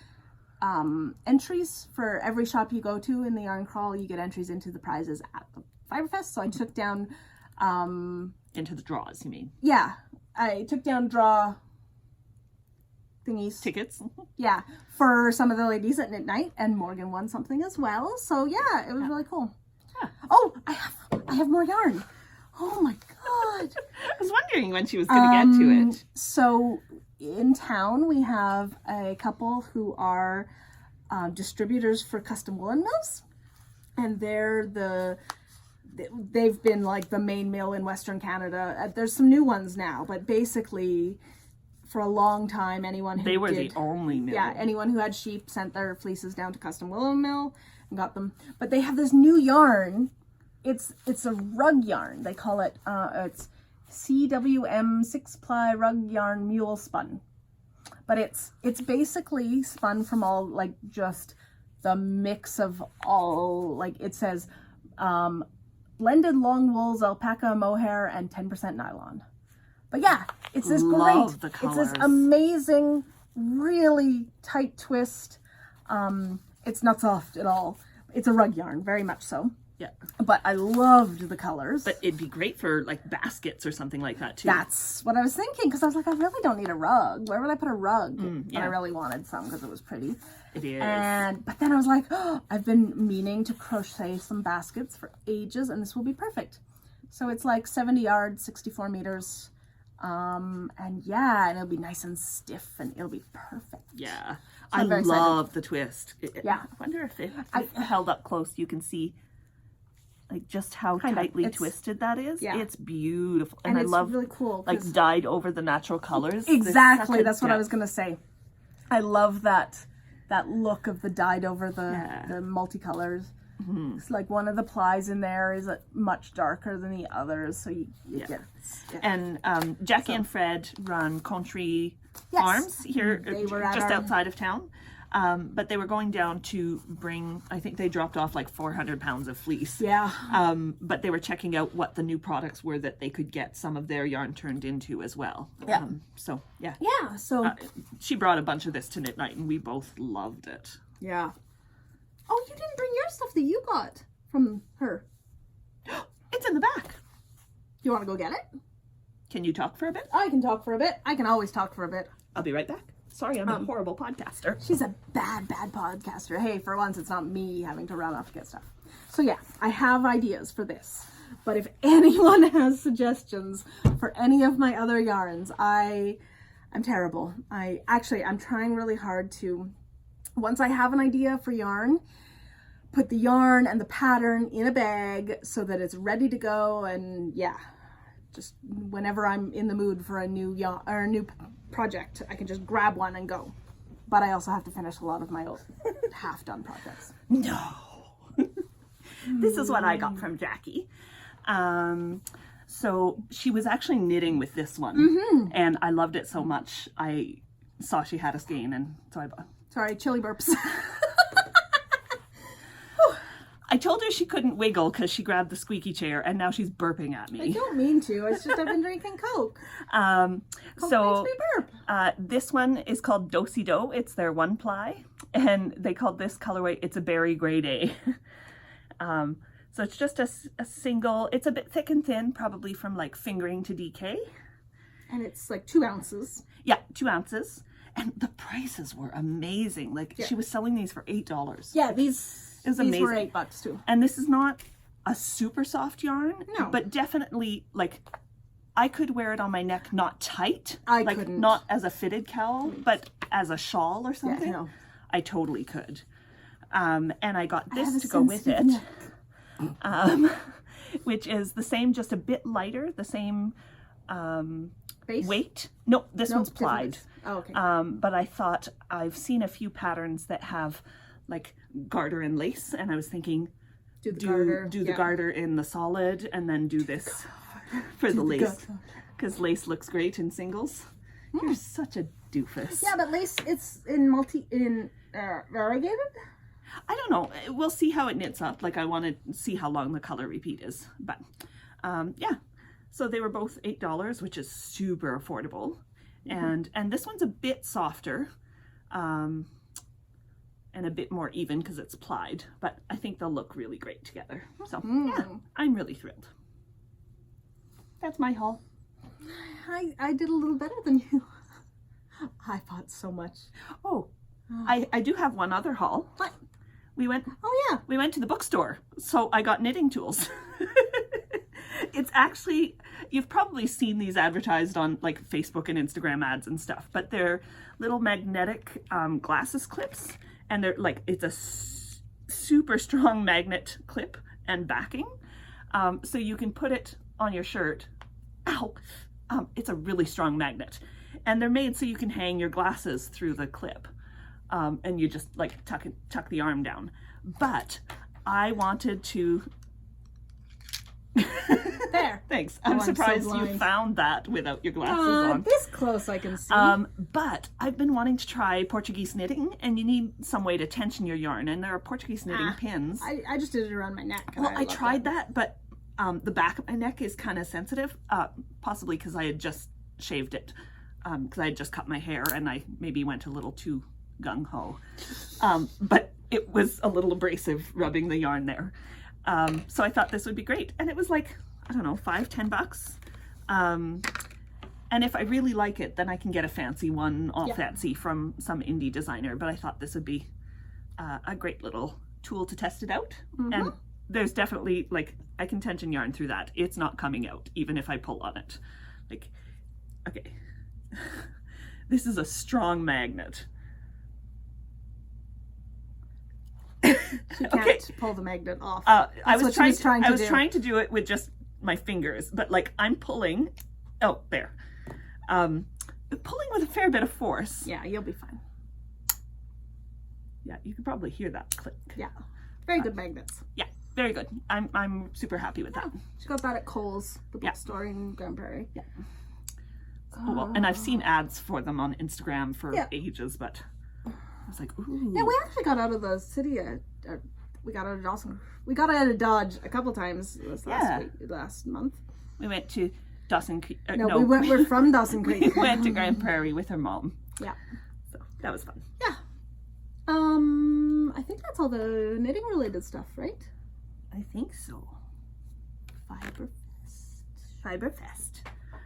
Speaker 2: entries for every shop you go to in the yarn crawl. You get entries into the prizes at the Fiberfest. So I took down
Speaker 1: Into the draws, you mean?
Speaker 2: yeah, I took down draw thingies.
Speaker 1: Tickets?
Speaker 2: Yeah, for some of the ladies at Knit Night, and Morgan won something as well. So yeah, it was really cool.
Speaker 1: Yeah.
Speaker 2: Oh, I have more yarn. Oh my god.
Speaker 1: I was wondering when she was going to get to it.
Speaker 2: So in town we have a couple who are distributors for custom woolen mills, and they've been like the main mill in Western Canada. There's some new ones now, but basically for a long time, anyone who
Speaker 1: They were
Speaker 2: did,
Speaker 1: the only mill.
Speaker 2: yeah, anyone who had sheep sent their fleeces down to custom woolen mill and got them. But they have this new yarn. It's a rug yarn. They call it it's CWM 6-ply rug yarn mule spun. But it's basically spun from all like just the mix of all, like it says blended long wools, alpaca, mohair, and 10% nylon. But yeah, it's this
Speaker 1: Love
Speaker 2: great,
Speaker 1: the
Speaker 2: it's this
Speaker 1: colors.
Speaker 2: amazing, really tight twist. It's not soft at all. It's a rug yarn, very much so.
Speaker 1: Yeah.
Speaker 2: But I loved the colors.
Speaker 1: But it'd be great for like baskets or something like that too.
Speaker 2: That's what I was thinking, because I was like, I really don't need a rug. Where would I put a rug? But
Speaker 1: yeah.
Speaker 2: I really wanted some because it was pretty.
Speaker 1: It is.
Speaker 2: But then I was like, oh, I've been meaning to crochet some baskets for ages, and this will be perfect. So it's like 70 yards, 64 meters. And yeah, and it'll be nice and stiff, and it'll be perfect.
Speaker 1: Yeah.
Speaker 2: So
Speaker 1: I
Speaker 2: I'm very excited.
Speaker 1: love the twist.
Speaker 2: Yeah.
Speaker 1: I wonder if it held up close, you can see like just how
Speaker 2: Kind of.
Speaker 1: tightly
Speaker 2: It's-
Speaker 1: twisted that is.
Speaker 2: yeah.
Speaker 1: It's beautiful.
Speaker 2: And
Speaker 1: I
Speaker 2: it's
Speaker 1: love
Speaker 2: really cool.
Speaker 1: like
Speaker 2: 'cause-
Speaker 1: dyed over the natural colors. There's
Speaker 2: exactly,
Speaker 1: such a
Speaker 2: that's what I
Speaker 1: depth.
Speaker 2: was going to say. I love that look of the dyed over the multicolors.
Speaker 1: Mm-hmm.
Speaker 2: It's like one of the plies in there is much darker than the others, so you get
Speaker 1: And Jackie and Fred run Country
Speaker 2: Yes.
Speaker 1: Farms here,
Speaker 2: They were at
Speaker 1: just
Speaker 2: our-
Speaker 1: outside of town. But they were going down to bring, I think they dropped off like 400 pounds of fleece.
Speaker 2: Yeah.
Speaker 1: But they were checking out what the new products were that they could get some of their yarn turned into as well.
Speaker 2: Yeah.
Speaker 1: So, yeah.
Speaker 2: Yeah, so
Speaker 1: She brought a bunch of this to Knit Night and we both loved it.
Speaker 2: yeah. Oh, you didn't bring your stuff that you got from her.
Speaker 1: It's in the back.
Speaker 2: You want to go get it?
Speaker 1: Can you talk for a bit?
Speaker 2: I can talk for a bit. I can always talk for a bit.
Speaker 1: I'll be right back. Sorry, I'm a horrible podcaster.
Speaker 2: She's a bad podcaster. Hey, for once, it's not me having to run off to get stuff. So yeah, I have ideas for this. But if anyone has suggestions for any of my other yarns, I'm terrible. I'm trying really hard to, once I have an idea for yarn, put the yarn and the pattern in a bag so that it's ready to go, and yeah, just whenever I'm in the mood for a new yarn or a new project, I can just grab one and go. But I also have to finish a lot of my old half-done projects.
Speaker 1: No. This is what I got from Jackie. So she was actually knitting with this one, and I loved it so much. I saw she had a skein, and so I bought.
Speaker 2: Sorry, chili burps.
Speaker 1: I told her she couldn't wiggle because she grabbed the squeaky chair, and now she's burping at
Speaker 2: I
Speaker 1: me.
Speaker 2: don't mean to. It's just I've been drinking Coke. Coke
Speaker 1: So
Speaker 2: makes me burp.
Speaker 1: this one is called Do-Si Do. It's their one ply, and they called this colorway, it's a berry gray day. So it's just a single, it's a bit thick and thin, probably from like fingering to DK.
Speaker 2: And it's like 2 ounces.
Speaker 1: Yeah, 2 ounces. And the prices were amazing. Like she was selling these for $8.
Speaker 2: Yeah, these
Speaker 1: It was
Speaker 2: these
Speaker 1: amazing.
Speaker 2: were $8 too.
Speaker 1: And this is not a super soft yarn,
Speaker 2: No.
Speaker 1: but definitely like I could wear it on my neck, not tight.
Speaker 2: I
Speaker 1: like,
Speaker 2: couldn't.
Speaker 1: Not as a fitted cowl, but as a shawl or something.
Speaker 2: no.
Speaker 1: I totally could. And I got
Speaker 2: have
Speaker 1: this
Speaker 2: a
Speaker 1: to go with it,
Speaker 2: sensitive
Speaker 1: which is the same, just a bit lighter, the same
Speaker 2: Base?
Speaker 1: weight. No, this one's
Speaker 2: different
Speaker 1: plied.
Speaker 2: base. Oh, okay.
Speaker 1: But I thought I've seen a few patterns that have like garter and lace, and I was thinking
Speaker 2: do the garter.
Speaker 1: do the garter in the solid and then do this for the lace, because lace looks great in singles. You're such a doofus.
Speaker 2: Yeah, but lace, it's in variegated?
Speaker 1: I don't know. We'll see how it knits up. Like I want to see how long the color repeat is. But yeah, so they were both $8, which is super affordable. And this one's a bit softer and a bit more even because it's plied. But I think they'll look really great together. So yeah, I'm really thrilled. That's my haul.
Speaker 2: I did a little better than you. I bought so much.
Speaker 1: Oh, I do have one other haul.
Speaker 2: What?
Speaker 1: We went to the bookstore, so I got knitting tools. It's actually, you've probably seen these advertised on like Facebook and Instagram ads and stuff, but they're little magnetic glasses clips, and they're like, it's a super strong magnet clip and backing, so you can put it on your shirt. Ow! It's a really strong magnet, and they're made so you can hang your glasses through the clip. And you just like tuck the arm down. But I wanted to.
Speaker 2: There.
Speaker 1: Thanks. I'm surprised
Speaker 2: so
Speaker 1: you
Speaker 2: blind.
Speaker 1: found that without your glasses on.
Speaker 2: This close I can see.
Speaker 1: But I've been wanting to try Portuguese knitting, and you need some way to tension your yarn, and there are Portuguese knitting pins.
Speaker 2: I just did it around my neck.
Speaker 1: Well, I tried that, but the back of my neck is kind of sensitive, possibly because I had just shaved it, because I had just cut my hair, and I maybe went a little too gung-ho. But it was a little abrasive rubbing the yarn there. So I thought this would be great. And it was like, I don't know, $5-10. And if I really like it, then I can get a fancy one, all fancy, from some indie designer. But I thought this would be a great little tool to test it out. And there's definitely, like, I can tension yarn through that. It's not coming out, even if I pull on it. Like, okay. This is a strong magnet.
Speaker 2: She can't pull the magnet off.
Speaker 1: I was
Speaker 2: trying
Speaker 1: to do it with just my fingers, but like I'm pulling. Oh, there. Pulling with a fair bit of force.
Speaker 2: Yeah, you'll be fine.
Speaker 1: Yeah, you can probably hear that click.
Speaker 2: Yeah, very good magnets.
Speaker 1: Yeah, very good. I'm super happy with that.
Speaker 2: She got that at Kohl's, the bookstore in Grand Prairie.
Speaker 1: Yeah. Oh, well, and I've seen ads for them on Instagram for ages, but I was like, ooh.
Speaker 2: Yeah, we actually got out of the city. We got out of Dawson. We got out of Dodge a couple times last month.
Speaker 1: We went to Dawson Creek.
Speaker 2: We're from Dawson Creek.
Speaker 1: We went to Grand Prairie with her mom.
Speaker 2: Yeah.
Speaker 1: So that was fun.
Speaker 2: Yeah. I think that's all the knitting related stuff, right?
Speaker 1: I think so. Fiberfest.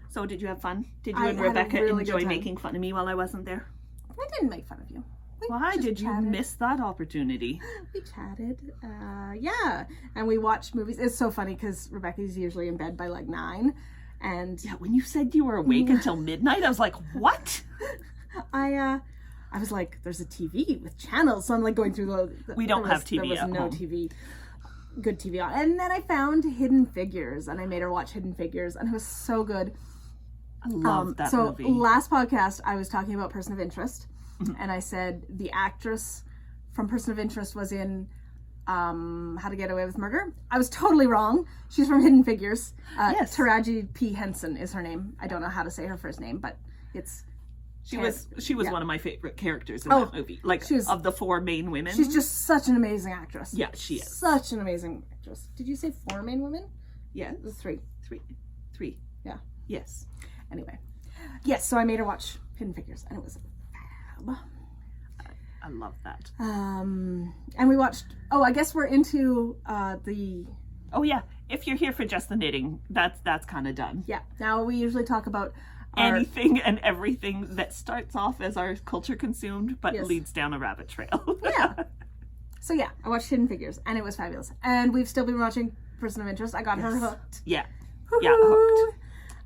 Speaker 1: So did you have fun? Did you and Rebecca enjoy making fun of me while I wasn't there?
Speaker 2: I didn't make fun of you.
Speaker 1: Why did you miss that opportunity?
Speaker 2: We chatted. Yeah. And we watched movies. It's so funny because Rebecca's usually in bed by like 9. And
Speaker 1: yeah, when you said you were awake until midnight, I was like, what?
Speaker 2: I was like, there's a TV with channels. So I'm like going through the
Speaker 1: we don't have TV
Speaker 2: There was
Speaker 1: at
Speaker 2: no
Speaker 1: home.
Speaker 2: TV. Good TV on. And then I found Hidden Figures and I made her watch Hidden Figures and it was so good.
Speaker 1: I love that movie.
Speaker 2: So last podcast I was talking about Person of Interest. And I said the actress from Person of Interest was in How to Get Away with Murder. I was totally wrong. She's from Hidden Figures.
Speaker 1: Yes.
Speaker 2: Taraji P. Henson is her name. I don't know how to say her first name, but it's...
Speaker 1: She was one of my favorite characters in that movie. Like, of the 4 main women.
Speaker 2: She's just such an amazing actress.
Speaker 1: Yeah, she is.
Speaker 2: Such an amazing actress. Did you say 4 main women?
Speaker 1: Yeah.
Speaker 2: It was 3.
Speaker 1: 3.
Speaker 2: Yeah.
Speaker 1: Yes.
Speaker 2: Anyway. Yes, so I made her watch Hidden Figures, and it was...
Speaker 1: I love that.
Speaker 2: And we watched. Oh, I guess we're into the.
Speaker 1: Oh yeah, if you're here for just the knitting, that's kind of done.
Speaker 2: Yeah. Now we usually talk about
Speaker 1: anything and everything that starts off as our culture consumed, but leads down a rabbit trail.
Speaker 2: Yeah. So yeah, I watched Hidden Figures, and it was fabulous. And we've still been watching Person of Interest. I got her hooked.
Speaker 1: Yeah.
Speaker 2: Woo-hoo!
Speaker 1: Yeah, hooked.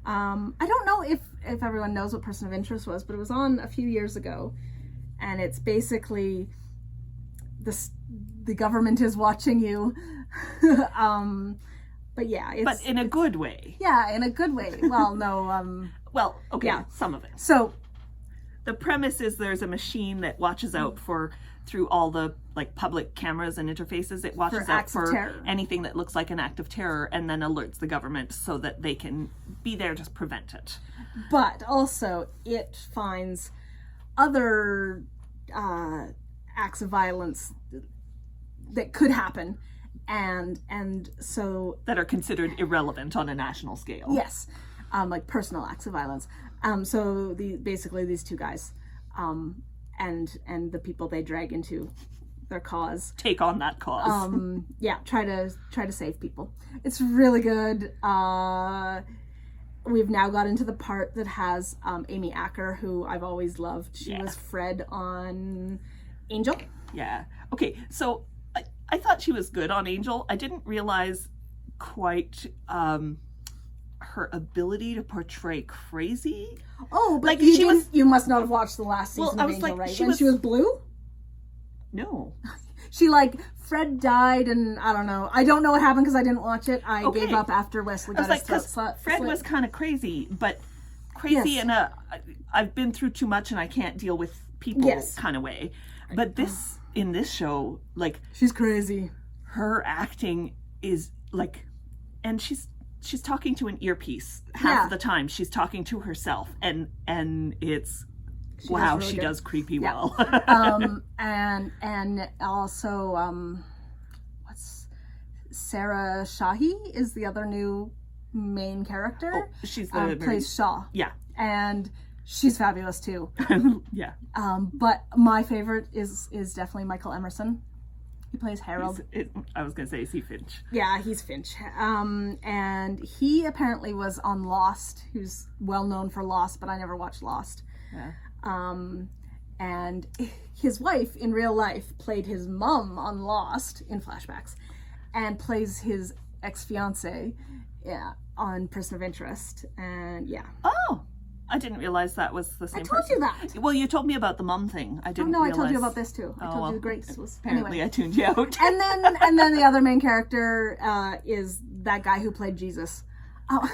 Speaker 2: I don't know if everyone knows what Person of Interest was, but it was on a few years ago, and it's basically the government is watching you. But yeah,
Speaker 1: but in a good way.
Speaker 2: Yeah, in a good way. Well, no.
Speaker 1: Well, okay, some of it.
Speaker 2: So
Speaker 1: the premise is there's a machine that watches out through all the like public cameras and interfaces. It watches out for anything that looks like an act of terror, and then alerts the government so that they can be there to prevent it.
Speaker 2: But also, it finds other acts of violence that could happen, and so
Speaker 1: that are considered irrelevant on a national scale.
Speaker 2: Yes, like personal acts of violence. So basically these two guys, and the people they drag into their cause
Speaker 1: take on that cause.
Speaker 2: Try to save people. It's really good. We've now got into the part that has Amy Acker, who I've always loved. She was Fred on Angel.
Speaker 1: Yeah. Okay, so I thought she was good on Angel. I didn't realize quite her ability to portray crazy.
Speaker 2: Oh, but like you must not have watched the last season of Angel, right? When she was blue?
Speaker 1: No.
Speaker 2: She Fred died, and I don't know what happened because I didn't watch it. I gave up after Wesley got his throat slit.
Speaker 1: Fred was kind of crazy, but crazy in a I've been through too much and I can't deal with people kind of way. But in this show,
Speaker 2: she's crazy.
Speaker 1: Her acting is and she's talking to an earpiece half of the time. She's talking to herself, and it's she does creepy well.
Speaker 2: And also what's Sarah Shahi is the other new main character.
Speaker 1: Oh, she's the
Speaker 2: plays Shaw.
Speaker 1: Yeah,
Speaker 2: and she's fabulous too.
Speaker 1: Yeah.
Speaker 2: But my favorite is definitely Michael Emerson. He plays Harold.
Speaker 1: I was going to say, is he Finch?
Speaker 2: Yeah, he's Finch. And he apparently was on Lost. Who's well known for Lost, but I never watched Lost.
Speaker 1: Yeah.
Speaker 2: And his wife in real life played his mom on Lost in flashbacks, and plays his ex-fiance on Person of Interest. And
Speaker 1: Oh! I didn't realize that was the same person.
Speaker 2: I told you that.
Speaker 1: Well, you told me about the mom thing. I didn't realize.
Speaker 2: I told you about this too. I told you Grace was...
Speaker 1: Apparently I tuned you out.
Speaker 2: And then the other main character is that guy who played Jesus. Oh.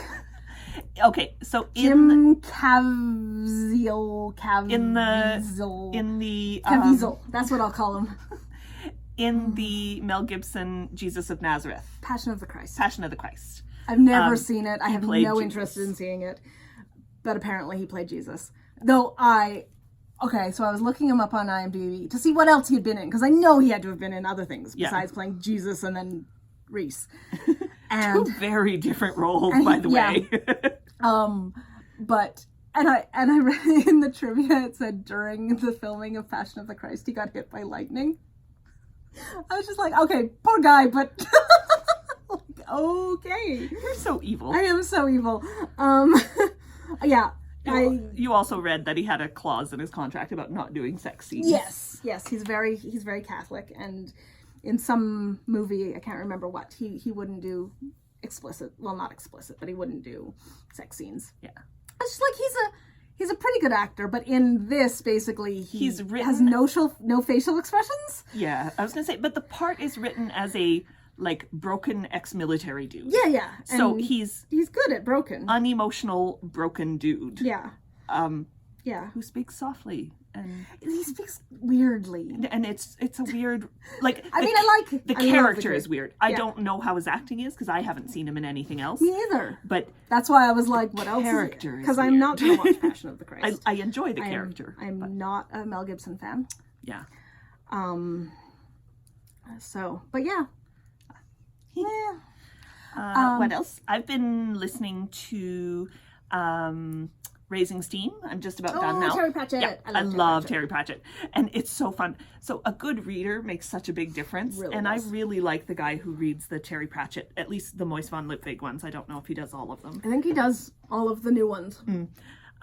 Speaker 1: Okay, so
Speaker 2: Jim Caviezel. That's what I'll call him.
Speaker 1: In the Mel Gibson Jesus of Nazareth.
Speaker 2: Passion of the Christ.
Speaker 1: I've
Speaker 2: never seen it. I have no interest in seeing it. But apparently he played Jesus. So I was looking him up on IMDb to see what else he had been in, because I know he had to have been in other things besides playing Jesus and then Reese. And
Speaker 1: two very different roles, by the way.
Speaker 2: But I read in the trivia, it said during the filming of Passion of the Christ he got hit by lightning. I was just like, okay, poor guy, but okay.
Speaker 1: You're so evil.
Speaker 2: I am so evil. Yeah.
Speaker 1: You also read that he had a clause in his contract about not doing sex scenes.
Speaker 2: Yes, he's very Catholic, and in some movie, I can't remember what, he wouldn't do not explicit, but he wouldn't do sex scenes.
Speaker 1: Yeah.
Speaker 2: It's just he's a pretty good actor, but in this, basically, he has no facial expressions.
Speaker 1: Yeah, I was gonna say, but the part is written as a broken ex-military dude.
Speaker 2: Yeah.
Speaker 1: So he's
Speaker 2: good at broken.
Speaker 1: Unemotional broken dude.
Speaker 2: Yeah.
Speaker 1: Who speaks softly, and
Speaker 2: he speaks weirdly.
Speaker 1: And it's a weird the character is weird. I don't know how his acting is because I haven't seen him in anything else.
Speaker 2: Me either.
Speaker 1: But
Speaker 2: that's why I was like, what else?
Speaker 1: Character
Speaker 2: because I'm not going to watch Passion of the Christ.
Speaker 1: I enjoy the character.
Speaker 2: I'm not a Mel Gibson fan.
Speaker 1: Yeah.
Speaker 2: So, but yeah.
Speaker 1: What else? I've been listening to Raising Steam. I'm just about done now.
Speaker 2: Terry Pratchett.
Speaker 1: Yeah, I love Terry Pratchett. And it's so fun. So a good reader makes such a big difference.
Speaker 2: Really
Speaker 1: and
Speaker 2: does.
Speaker 1: I really like the guy who reads the Terry Pratchett, at least the Moise van Lipweg ones. I don't know if he does all of them.
Speaker 2: I think he does all of the new ones.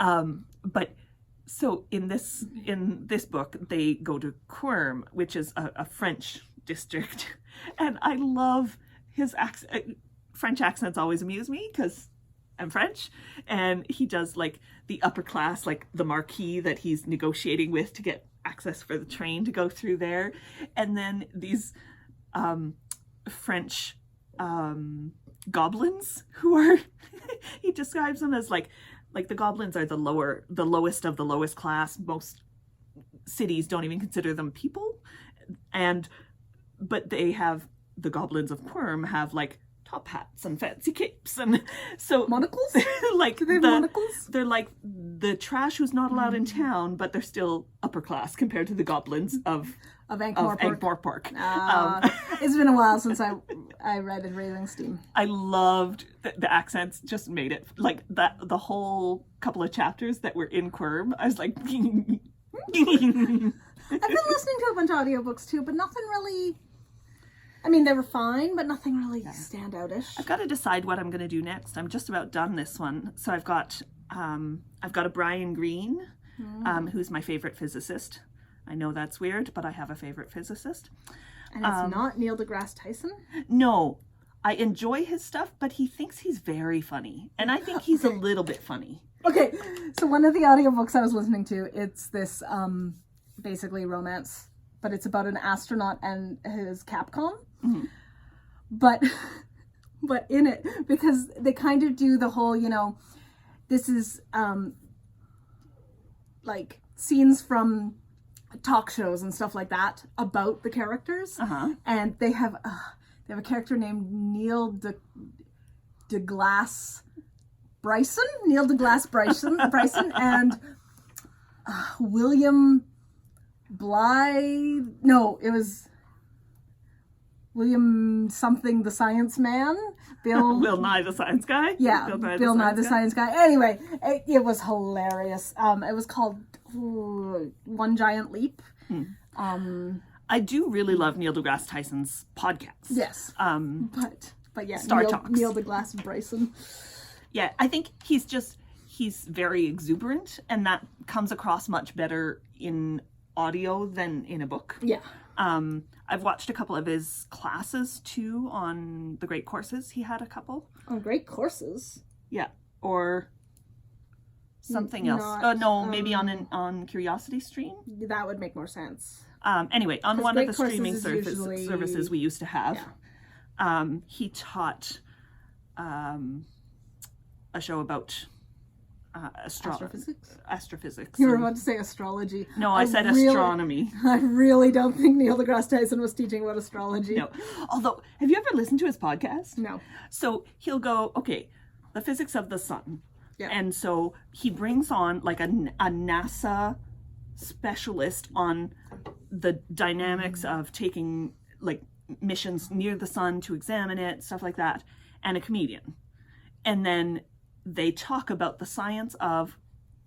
Speaker 1: But so in this book, they go to Quirm, which is a French district, and I love his accent. French accents always amuse me because I'm French, and he does like the upper class, like the marquis that he's negotiating with to get access for the train to go through there, and then these French goblins who are he describes them as like the goblins are the lowest of the lowest class. Most cities don't even consider them people, but they have, the goblins of Quirm have like top hats and fancy capes, and so
Speaker 2: monocles.
Speaker 1: Like
Speaker 2: do they have monocles?
Speaker 1: They're like the trash who's not allowed in town, but they're still upper class compared to the goblins of Ankh-Morpork.
Speaker 2: It's been a while since I read in Raving Steam.
Speaker 1: I loved the accents. Just made it like that. The whole couple of chapters that were in Quirm, I was like,
Speaker 2: I've been listening to a bunch of audiobooks too, but nothing really. I mean, they were fine, but nothing really standout-ish.
Speaker 1: I've got to decide what I'm going to do next. I'm just about done this one, so I've got a Brian Greene, who's my favorite physicist. I know that's weird, but I have a favorite physicist.
Speaker 2: And it's not Neil deGrasse Tyson?
Speaker 1: No. I enjoy his stuff, but he thinks he's very funny. And I think he's a little bit funny.
Speaker 2: Okay, so one of the audiobooks I was listening to, it's this basically romance, but it's about an astronaut and his Capcom.
Speaker 1: Mm-hmm.
Speaker 2: But in it, because they kind of do the whole, this is like scenes from talk shows and stuff like that about the characters, and they have a character named Neil deGrasse Bryson, and William Blythe. No, it was William something, the science man.
Speaker 1: Bill Nye the Science Guy.
Speaker 2: Yeah, Bill Nye the Science Guy. Anyway, it was hilarious. It was called One Giant Leap.
Speaker 1: I do really love Neil deGrasse Tyson's podcast.
Speaker 2: Yes. But yeah,
Speaker 1: Star Talks.
Speaker 2: Neil deGrasse Bryson.
Speaker 1: Yeah, I think he's very exuberant, and that comes across much better in audio than in a book.
Speaker 2: Yeah.
Speaker 1: I've watched a couple of his classes too on the Great Courses. He had a couple.
Speaker 2: On Great Courses?
Speaker 1: Yeah. Or something else. Maybe on Curiosity Stream.
Speaker 2: That would make more sense.
Speaker 1: Anyway, on one of the streaming
Speaker 2: usually...
Speaker 1: services we used to have, he taught a show about astrophysics.
Speaker 2: You were about to say astrology.
Speaker 1: No, I said astronomy.
Speaker 2: I really don't think Neil deGrasse Tyson was teaching about astrology.
Speaker 1: No. Although, have you ever listened to his podcast?
Speaker 2: No.
Speaker 1: So he'll go, okay, the physics of the sun.
Speaker 2: Yeah.
Speaker 1: And so he brings on like a NASA specialist on the dynamics of taking like missions near the sun to examine it, stuff like that, and a comedian. And then they talk about the science of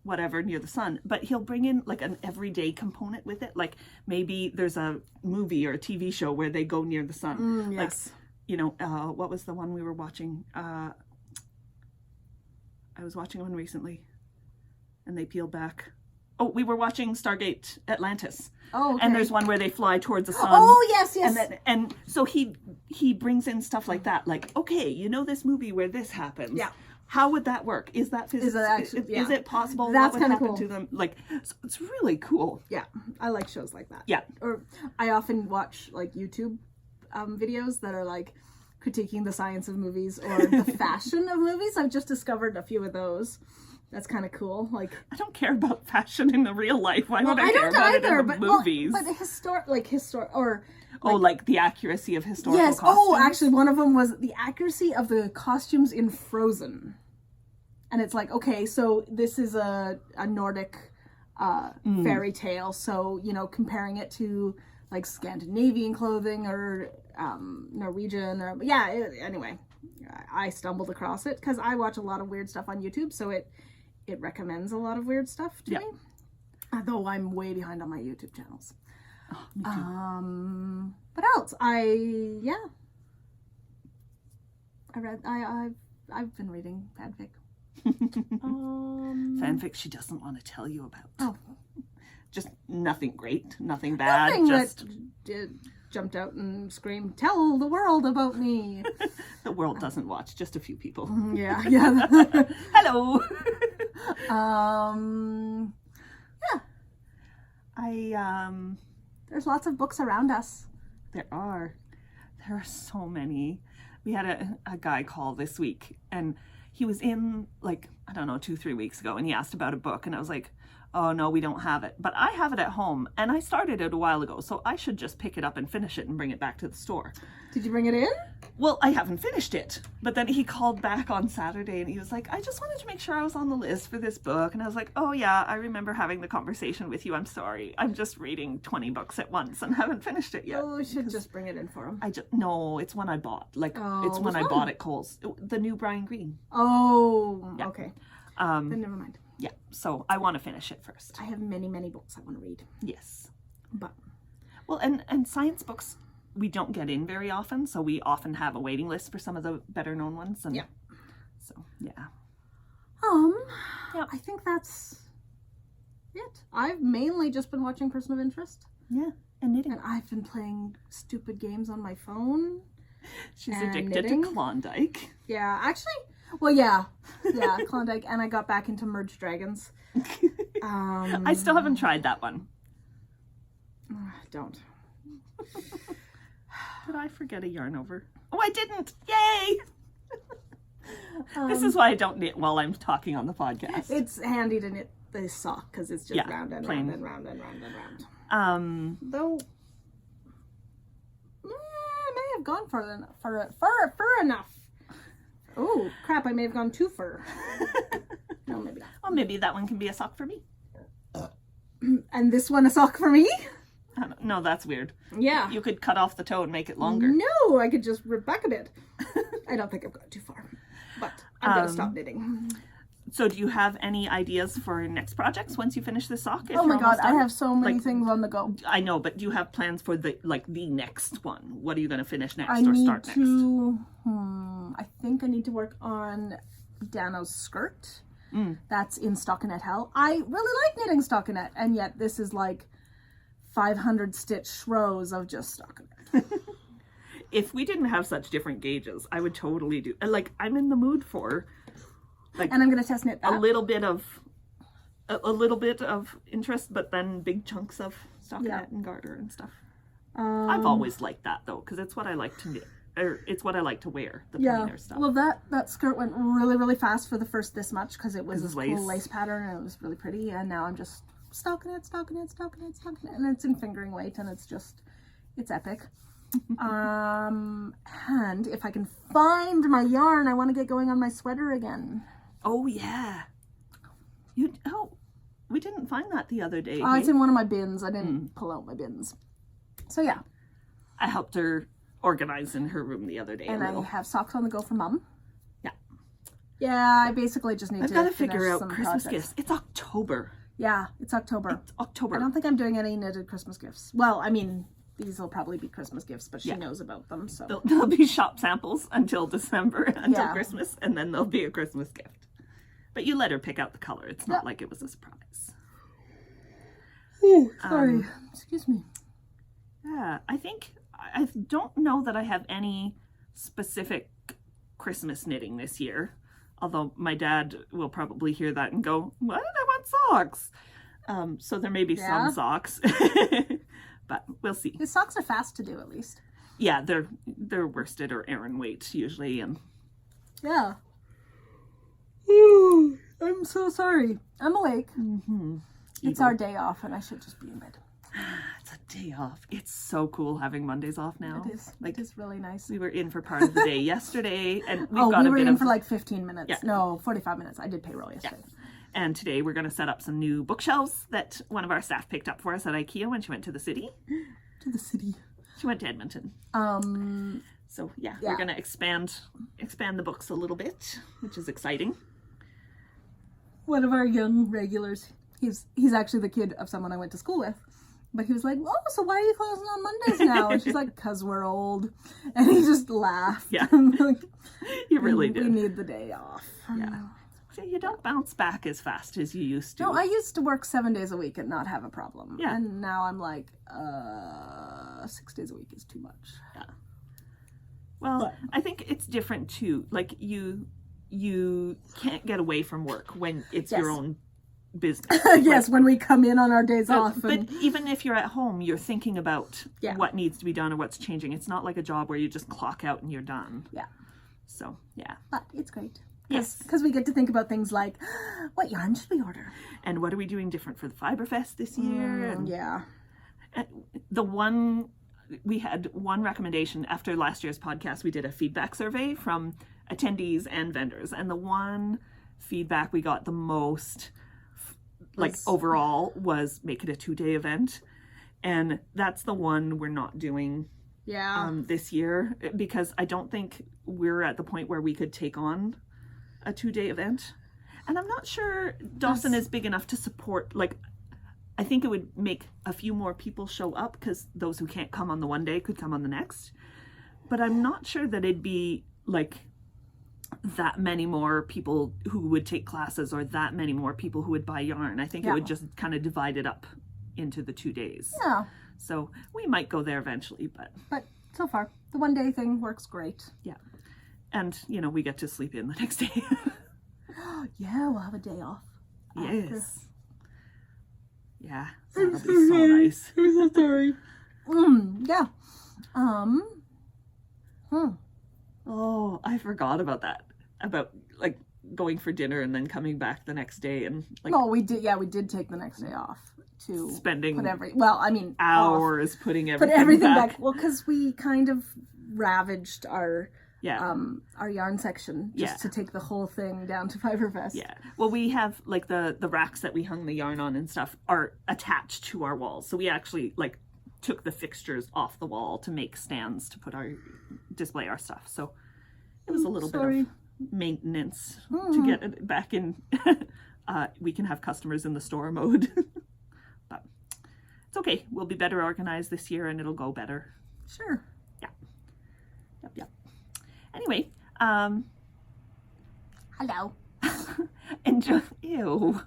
Speaker 1: whatever near the sun, but he'll bring in like an everyday component with it. Like maybe there's a movie or a TV show where they go near the sun.
Speaker 2: Yes.
Speaker 1: Like, what was the one we were watching? I was watching one recently and they peel back. Oh, we were watching Stargate Atlantis.
Speaker 2: Oh, okay.
Speaker 1: And there's one where they fly towards the sun.
Speaker 2: Oh, yes.
Speaker 1: And so he brings in stuff like that. Like, okay, this movie where this happens.
Speaker 2: Yeah.
Speaker 1: How would that work? Is that physics? Is it possible?
Speaker 2: That's
Speaker 1: kind of
Speaker 2: cool
Speaker 1: to them? Like, so it's really cool.
Speaker 2: Yeah, I like shows like that.
Speaker 1: Yeah.
Speaker 2: Or I often watch like YouTube videos that are like critiquing the science of movies or the fashion of movies. I've just discovered a few of those. That's kind of cool. Like,
Speaker 1: I don't care about fashion in the real life. Why would I care about it in the movies?
Speaker 2: But
Speaker 1: like the accuracy of historical costumes.
Speaker 2: Oh, actually, one of them was the accuracy of the costumes in Frozen. And it's like, okay, so this is a Nordic fairy tale. So, comparing it to like Scandinavian clothing or Norwegian or, anyway, I stumbled across it because I watch a lot of weird stuff on YouTube. So it recommends a lot of weird stuff to me. Though I'm way behind on my YouTube channels.
Speaker 1: Oh, me too.
Speaker 2: What else? I've been reading fanfic.
Speaker 1: Fanfic she doesn't want to tell you about.
Speaker 2: Oh.
Speaker 1: Just nothing great, nothing bad.
Speaker 2: Nothing
Speaker 1: just
Speaker 2: that jumped out and screamed, "Tell the world about me."
Speaker 1: the world doesn't watch, just a few people.
Speaker 2: Yeah.
Speaker 1: Hello.
Speaker 2: Yeah. There's lots of books around us.
Speaker 1: There are so many. We had a guy call this week, and he was in, like, I don't know, 2-3 weeks ago, and he asked about a book, and I was like, oh no, we don't have it. But I have it at home, and I started it a while ago, so I should just pick it up and finish it and bring it back to the store.
Speaker 2: Did you bring it in?
Speaker 1: Well, I haven't finished it. But then he called back on Saturday and he was like, I just wanted to make sure I was on the list for this book. And I was like, oh yeah, I remember having the conversation with you. I'm sorry. I'm just reading 20 books at once and haven't finished it yet.
Speaker 2: Oh, we should just bring it in for him.
Speaker 1: No, it's one I bought. Like, it's one I bought at Kohl's. The new Brian Greene.
Speaker 2: Oh,
Speaker 1: yeah.
Speaker 2: Okay. Then never mind.
Speaker 1: Yeah, so I want to finish it first.
Speaker 2: I have many, many books I want to read.
Speaker 1: Yes.
Speaker 2: But.
Speaker 1: Well, and science books, we don't get in very often, so we often have a waiting list for some of the better known ones. And
Speaker 2: yeah.
Speaker 1: So, yeah.
Speaker 2: Yeah, I think that's it. I've mainly just been watching Person of Interest.
Speaker 1: Yeah, and knitting.
Speaker 2: And I've been playing stupid games on my phone.
Speaker 1: She's addicted to Klondike.
Speaker 2: Yeah, actually, well, yeah, Klondike, and I got back into Merge Dragons.
Speaker 1: I still haven't tried that one.
Speaker 2: Don't.
Speaker 1: Did I forget a yarn over? Oh, I didn't! Yay! This is why I don't knit while I'm talking on the podcast.
Speaker 2: It's handy to knit the sock because it's just round and round and round and round and round. Though, I may have gone fur enough. Oh, crap, I may have gone too fur. No, maybe not.
Speaker 1: Well, maybe that one can be a sock for me.
Speaker 2: And this one a sock for me?
Speaker 1: No, that's weird.
Speaker 2: Yeah.
Speaker 1: You could cut off the toe and make it longer.
Speaker 2: No, I could just rip back a bit. I don't think I've gone too far. But I'm going to stop knitting.
Speaker 1: So do you have any ideas for next projects once you finish the sock?
Speaker 2: Oh my god, I have so many things on the go.
Speaker 1: I know, but do you have plans for the next one? What are you going to finish next
Speaker 2: or
Speaker 1: start next?
Speaker 2: I think I need to work on Dano's skirt. That's in Stockinette Hell. I really like knitting Stockinette, and yet this is like 500 stitch rows of just Stockinette.
Speaker 1: If we didn't have such different gauges, I would totally do. Like, I'm in the mood for, like,
Speaker 2: and I'm gonna test knit that.
Speaker 1: a little bit of interest, but then big chunks of stockinette and garter and stuff. I've always liked that though, because it's what I like to knit, or it's what I like to wear. The plainer stuff.
Speaker 2: Well, that skirt went really, really fast for the first this much because it was this
Speaker 1: lace.
Speaker 2: cool lace pattern and it was really pretty. And now I'm just stockinette, and it's in fingering weight and it's epic. And if I can find my yarn, I want to get going on my sweater again.
Speaker 1: Oh yeah. We didn't find that the other day.
Speaker 2: Oh, it's in one of my bins. I didn't pull out my bins. So yeah.
Speaker 1: I helped her organize in her room the other day.
Speaker 2: And I have socks on the go for Mum.
Speaker 1: Yeah.
Speaker 2: Yeah, I basically just need
Speaker 1: I've
Speaker 2: to
Speaker 1: got to figure out
Speaker 2: some
Speaker 1: Christmas
Speaker 2: projects.
Speaker 1: gifts. It's October.
Speaker 2: Yeah, it's October.
Speaker 1: It's October.
Speaker 2: I don't think I'm doing any knitted Christmas gifts. Well, I mean, these will probably be Christmas gifts, but she knows about them, so.
Speaker 1: There'll be shop samples until December, until Christmas, and then there'll be a Christmas gift. But you let her pick out the color. It's not like it was a surprise.
Speaker 2: Oh, sorry. Excuse me.
Speaker 1: Yeah, I don't know that I have any specific Christmas knitting this year. Although my dad will probably hear that and go, what? I want socks. So there may be some socks. But we'll see.
Speaker 2: His socks are fast to do, at least.
Speaker 1: Yeah, they're worsted or Aran weight usually, and
Speaker 2: yeah. Ooh, I'm so sorry. I'm awake. It's our day off, and I should just be in bed.
Speaker 1: It's a day off. It's so cool having Mondays off now.
Speaker 2: It is. It is really nice.
Speaker 1: We were in for part of the day yesterday, and we
Speaker 2: were in for like 15 minutes. Yeah. No, 45 minutes. I did payroll yesterday. Yeah.
Speaker 1: And today we're going to set up some new bookshelves that one of our staff picked up for us at IKEA when she went to the city.
Speaker 2: To the city.
Speaker 1: She went to Edmonton. So yeah, we're going to expand the books a little bit, which is exciting.
Speaker 2: One of our young regulars, he's actually the kid of someone I went to school with. But he was like, oh, so why are you closing on Mondays now? And she's like, 'cause we're old. And he just laughed.
Speaker 1: Yeah. Like, you really did.
Speaker 2: We need the day off.
Speaker 1: Yeah. So you don't bounce back as fast as you used to.
Speaker 2: No, I used to work 7 days a week and not have a problem.
Speaker 1: Yeah.
Speaker 2: And now I'm like, 6 days a week is too much.
Speaker 1: Yeah. Well, I think it's different too. Like you can't get away from work when it's your own business.
Speaker 2: Yes, when we come in on our days off.
Speaker 1: But even if you're at home, you're thinking about what needs to be done or what's changing. It's not like a job where you just clock out and you're done.
Speaker 2: Yeah.
Speaker 1: So, yeah.
Speaker 2: But it's great.
Speaker 1: Yes.
Speaker 2: Because we get to think about things like, what yarn should we order?
Speaker 1: And what are we doing different for the Fiber Fest this year? And we had one recommendation after last year's podcast. We did a feedback survey from attendees and vendors. And the one feedback we got the most, overall, was make it a 2-day event. And that's the one we're not doing this year, because I don't think we're at the point where we could take on a 2-day event. And I'm not sure Dawson is big enough to support, I think it would make a few more people show up, because those who can't come on the one day could come on the next. But I'm not sure that it'd be that many more people who would take classes or that many more people who would buy yarn. I think it would just kind of divide it up into the 2 days.
Speaker 2: Yeah.
Speaker 1: So we might go there eventually, but
Speaker 2: so far, the 1-day thing works great.
Speaker 1: Yeah. And, we get to sleep in the next day.
Speaker 2: Yeah, we'll have a day off.
Speaker 1: Yes. Yeah. That'll be so nice.
Speaker 2: I'm so sorry. Yeah.
Speaker 1: Oh, I forgot about that. About, going for dinner and then coming back the next day and,
Speaker 2: No, we did take the next day off to
Speaker 1: spending
Speaker 2: hours
Speaker 1: putting everything, back.
Speaker 2: Well, because we kind of ravaged our yarn section just to take the whole thing down to Fiberfest.
Speaker 1: Yeah. Well, we have the racks that we hung the yarn on and stuff are attached to our walls. So we actually took the fixtures off the wall to make stands to display our stuff. So it was a little bit of maintenance to get it back in. We can have customers in the store mode. But it's okay. We'll be better organized this year and it'll go better.
Speaker 2: Sure.
Speaker 1: Yeah. Yep. Anyway,
Speaker 2: hello.
Speaker 1: Enjoy. Ew.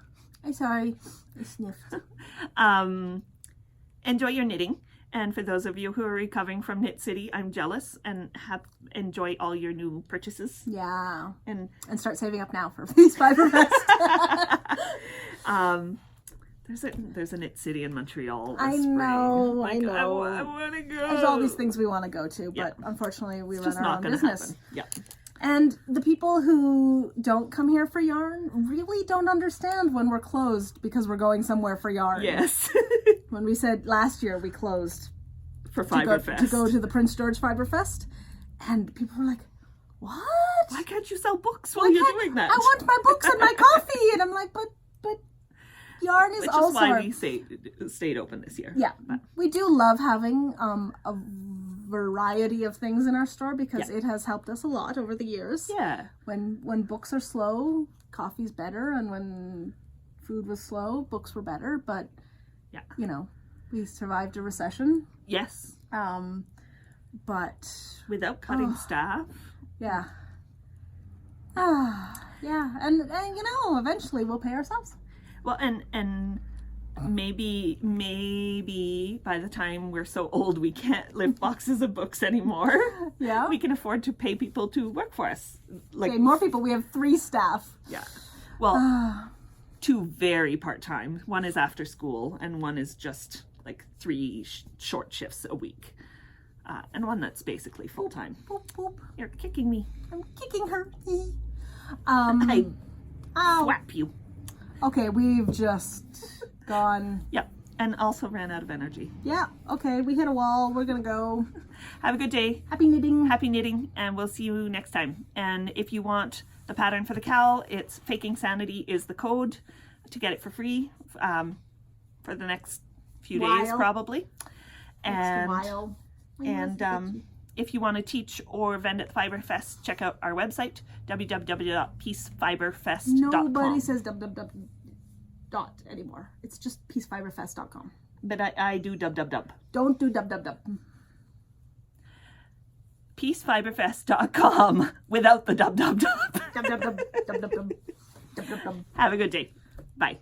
Speaker 2: I'm sorry. I sniffed.
Speaker 1: Enjoy your knitting. And for those of you who are recovering from Knit City, I'm jealous and enjoy all your new purchases.
Speaker 2: Yeah.
Speaker 1: And
Speaker 2: start saving up now for Peace Fiberfest.
Speaker 1: There's a Knit City in Montreal.
Speaker 2: I know.
Speaker 1: I want to go.
Speaker 2: There's all these things we want to go to, but unfortunately we run our own business.
Speaker 1: Happen. Yeah.
Speaker 2: And the people who don't come here for yarn really don't understand when we're closed because we're going somewhere for yarn.
Speaker 1: Yes.
Speaker 2: When we said last year we closed
Speaker 1: for Fiberfest
Speaker 2: to go to the Prince George Fiberfest, and people were like, "What?
Speaker 1: Why can't you sell books while you're doing that?
Speaker 2: I want my books and my coffee." And I'm like, "But yarn is also."
Speaker 1: Which is why we stayed open this year.
Speaker 2: Yeah, but we do love having a variety of things in our store because it has helped us a lot over the years.
Speaker 1: Yeah.
Speaker 2: When books are slow, coffee's better, and when food was slow, books were better. But we survived a recession.
Speaker 1: Yes.
Speaker 2: But
Speaker 1: without cutting staff.
Speaker 2: Yeah. Yeah, and eventually we'll pay ourselves.
Speaker 1: Well, and maybe by the time we're so old we can't lift boxes of books anymore.
Speaker 2: Yeah.
Speaker 1: We can afford to pay people to work for us.
Speaker 2: More people. We have 3 staff.
Speaker 1: Yeah. Well, 2 very part-time. One is after school and one is just 3 short shifts a week. And one that's basically full-time.
Speaker 2: Boop, boop.
Speaker 1: You're kicking me.
Speaker 2: I'm kicking her.
Speaker 1: I whap you.
Speaker 2: Okay, we've just gone.
Speaker 1: Yep, and also ran out of energy.
Speaker 2: Yeah, okay, we hit a wall. We're gonna go.
Speaker 1: Have a good day.
Speaker 2: Happy knitting.
Speaker 1: Happy knitting, and we'll see you next time. And if you want the pattern for the cowl, it's Faking Sanity is the code to get it for free for the next few days, probably. And if you want to teach or vend at the Fiberfest, check out our website, www.peacefiberfest.com.
Speaker 2: Nobody says www. anymore. It's just peacefiberfest.com.
Speaker 1: But I do dub.
Speaker 2: Don't do dub.
Speaker 1: Peacefiberfest.com without the dub.
Speaker 2: Dub.
Speaker 1: Have a good day. Bye.